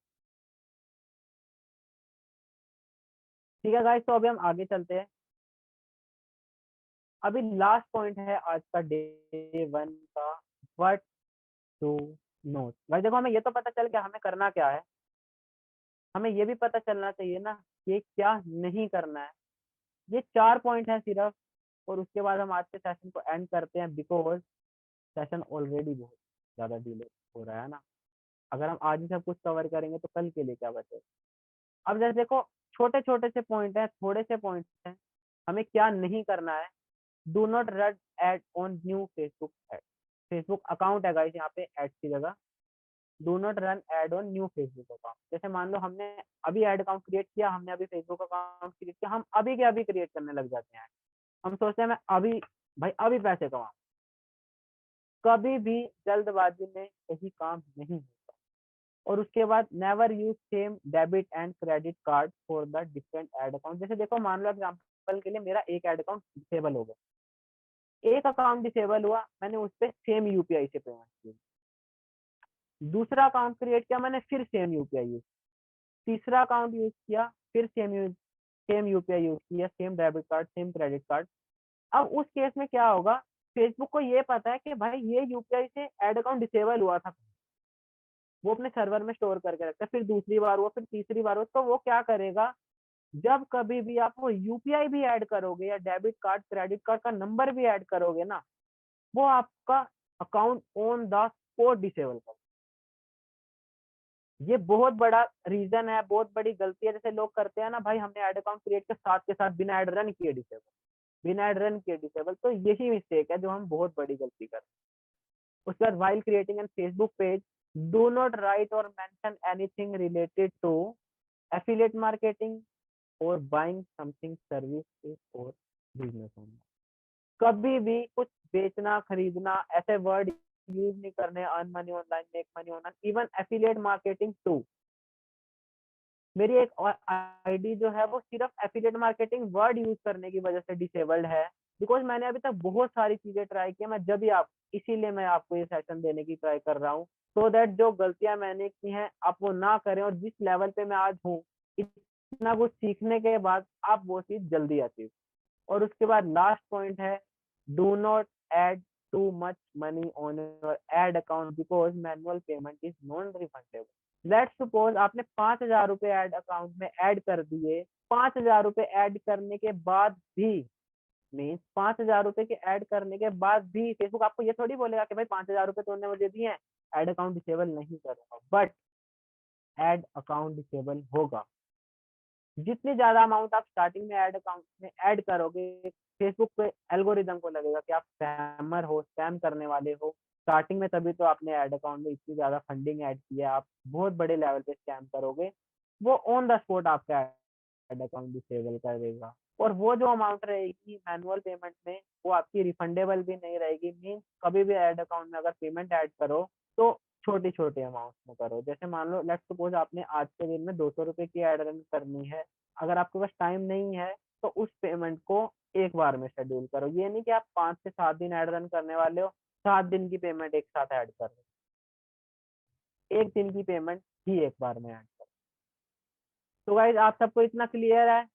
ठीक है गाइस, तो अभी हम आगे चलते हैं। अभी लास्ट पॉइंट है आज का डे वन का, व्हाट टू नोट। भाई देखो, हमें ये तो पता चल गया हमें करना क्या है, हमें ये भी पता चलना चाहिए ना कि क्या नहीं करना है। ये 4 पॉइंट है सिर्फ, और उसके बाद हम आज के सेशन को एंड करते हैं, बिकॉज सेशन ऑलरेडी बहुत ज्यादा डिले हो रहा है ना। अगर हम आज ही सब कुछ कवर करेंगे तो कल के लिए क्या बचेगा? अब जैसे देखो, छोटे छोटे से पॉइंट है, थोड़े से पॉइंट है, हमें क्या नहीं करना है। Do not run ad on new Facebook ad. Facebook account है गाइस, यहाँ पे एड की जगह do not run ad on new Facebook account. जैसे मान लो हमने अभी एड अकाउंट क्रिएट किया, हमने अभी फेसबुक अकाउंट क्रिएट किया, हम अभी के अभी क्रिएट करने लग जाते हैं। हम सोचते हैं मैं अभी, भाई अभी पैसे कमाऊं। कभी भी जल्दबाजी में यही काम नहीं होता। और उसके बाद never use same debit and credit card for the different ad account. जैसे देखो, मान लो एग्जाम्पल के लिए मेरा एक एड अकाउंट डिसेबल हो गया, एक अकाउंट डिसेबल हुआ, मैंने उस पर सेम यूपीआई से पेमेंट की, दूसरा अकाउंट क्रिएट किया मैंने, फिर सेम यूपीआई यूज, तीसरा अकाउंट यूज किया, फिर सेम यूपीआई यूज किया, same debit card same credit card. अब उस केस में क्या होगा, फेसबुक को ये पता है कि भाई ये यूपीआई से एड अकाउंट डिसेबल हुआ था, वो अपने सर्वर में स्टोर करके रखता है, फिर दूसरी बार हुआ, फिर तीसरी बार हुआ, तो वो क्या करेगा, जब कभी भी आप वो यूपीआई भी ऐड करोगे या डेबिट कार्ड क्रेडिट कार्ड का नंबर भी ऐड करोगे ना, वो आपका account on the spot disable कर। ये बहुत बड़ा रीजन है, बहुत बड़ी गलती है, जैसे लोग करते हैं ना, भाई हमने एड अकाउंट क्रिएट के साथ बिना एड रन किए डिसेबल, बिना एड रन किए डिसेबल, तो यही मिस्टेक है जो हम बहुत बड़ी गलती करते हैं। उसके बाद while creating an Facebook page, do not write or mention anything related to affiliate marketing or buying something service or business owner. कभी भी कुछ बेचना खरीदना ऐसे वर्ड यूज नहीं करने, earn money online, make money online, even affiliate marketing too. मेरी एक और आईडी जो है वो सिर्फ एफिलिएट मार्केटिंग वर्ड यूज करने की वजह से डिसेबल्ड है, बिकॉज मैंने अभी तक बहुत सारी चीजें ट्राई की, मैं जब भी आप इसीलिए मैं आपको ये सेशन देने की ट्राई कर रहा हूँ, सो दैट जो गलतियां मैंने की हैं आप वो ना करें, और जिस लेवल पे मैं आज हूँ इतना कुछ सीखने के बाद आप वो चीज जल्दी अचीव। और उसके बाद लास्ट पॉइंट है, do not add too much money on your ad account because manual payment is non refundable. Let's suppose आपने 5,000 रुपए एड अकाउंट में ऐड कर दिए, 5,000 रुपए ऐड करने के बाद भी, मीन्स 5,000 रुपए के ऐड करने के बाद भी फेसबुक आपको ये थोड़ी बोलेगा कि भाई 5,000 रुपए तुमने मुझे दिए हैं, ऐड अकाउंट डिसेबल नहीं करूंगा, बट ऐड अकाउंट डिसेबल होगा। जितनी ज्यादा अमाउंट आप स्टार्टिंग में ऐड अकाउंट में ऐड करोगे, फेसबुक पे एल्गोरिदम को लगेगा कि आप स्पैमर हो, स्पैम करने वाले हो, स्टार्टिंग में तभी तो आपने ऐड अकाउंट में इतनी ज्यादा फंडिंग ऐड की है, आप बहुत बड़े लेवल पे स्कैम करोगे, वो ऑन द स्पॉट आपका ऐड अकाउंट डिसेबल कर देगा। और वो जो अमाउंट रहेगी मैनुअल पेमेंट में, वो आपकी रिफंडेबल भी नहीं रहेगी। मीन्स कभी भी ऐड अकाउंट में अगर पेमेंट ऐड करो तो छोटी छोटी अमाउंट में करो। जैसे मान लो लेट्स सपोज आपने आज के दिन में 200 रुपए की ऐड रन करनी है, अगर आपके पास टाइम नहीं है तो उस पेमेंट को एक बार में शेड्यूल करो। ये नहीं कि आप 5 से 7 दिन ऐड रन करने वाले हो, 7 दिन की पेमेंट एक साथ ऐड कर रहे हो, एक दिन की पेमेंट ही एक बार में ऐड करो। तो गाइज आप सबको इतना क्लियर है?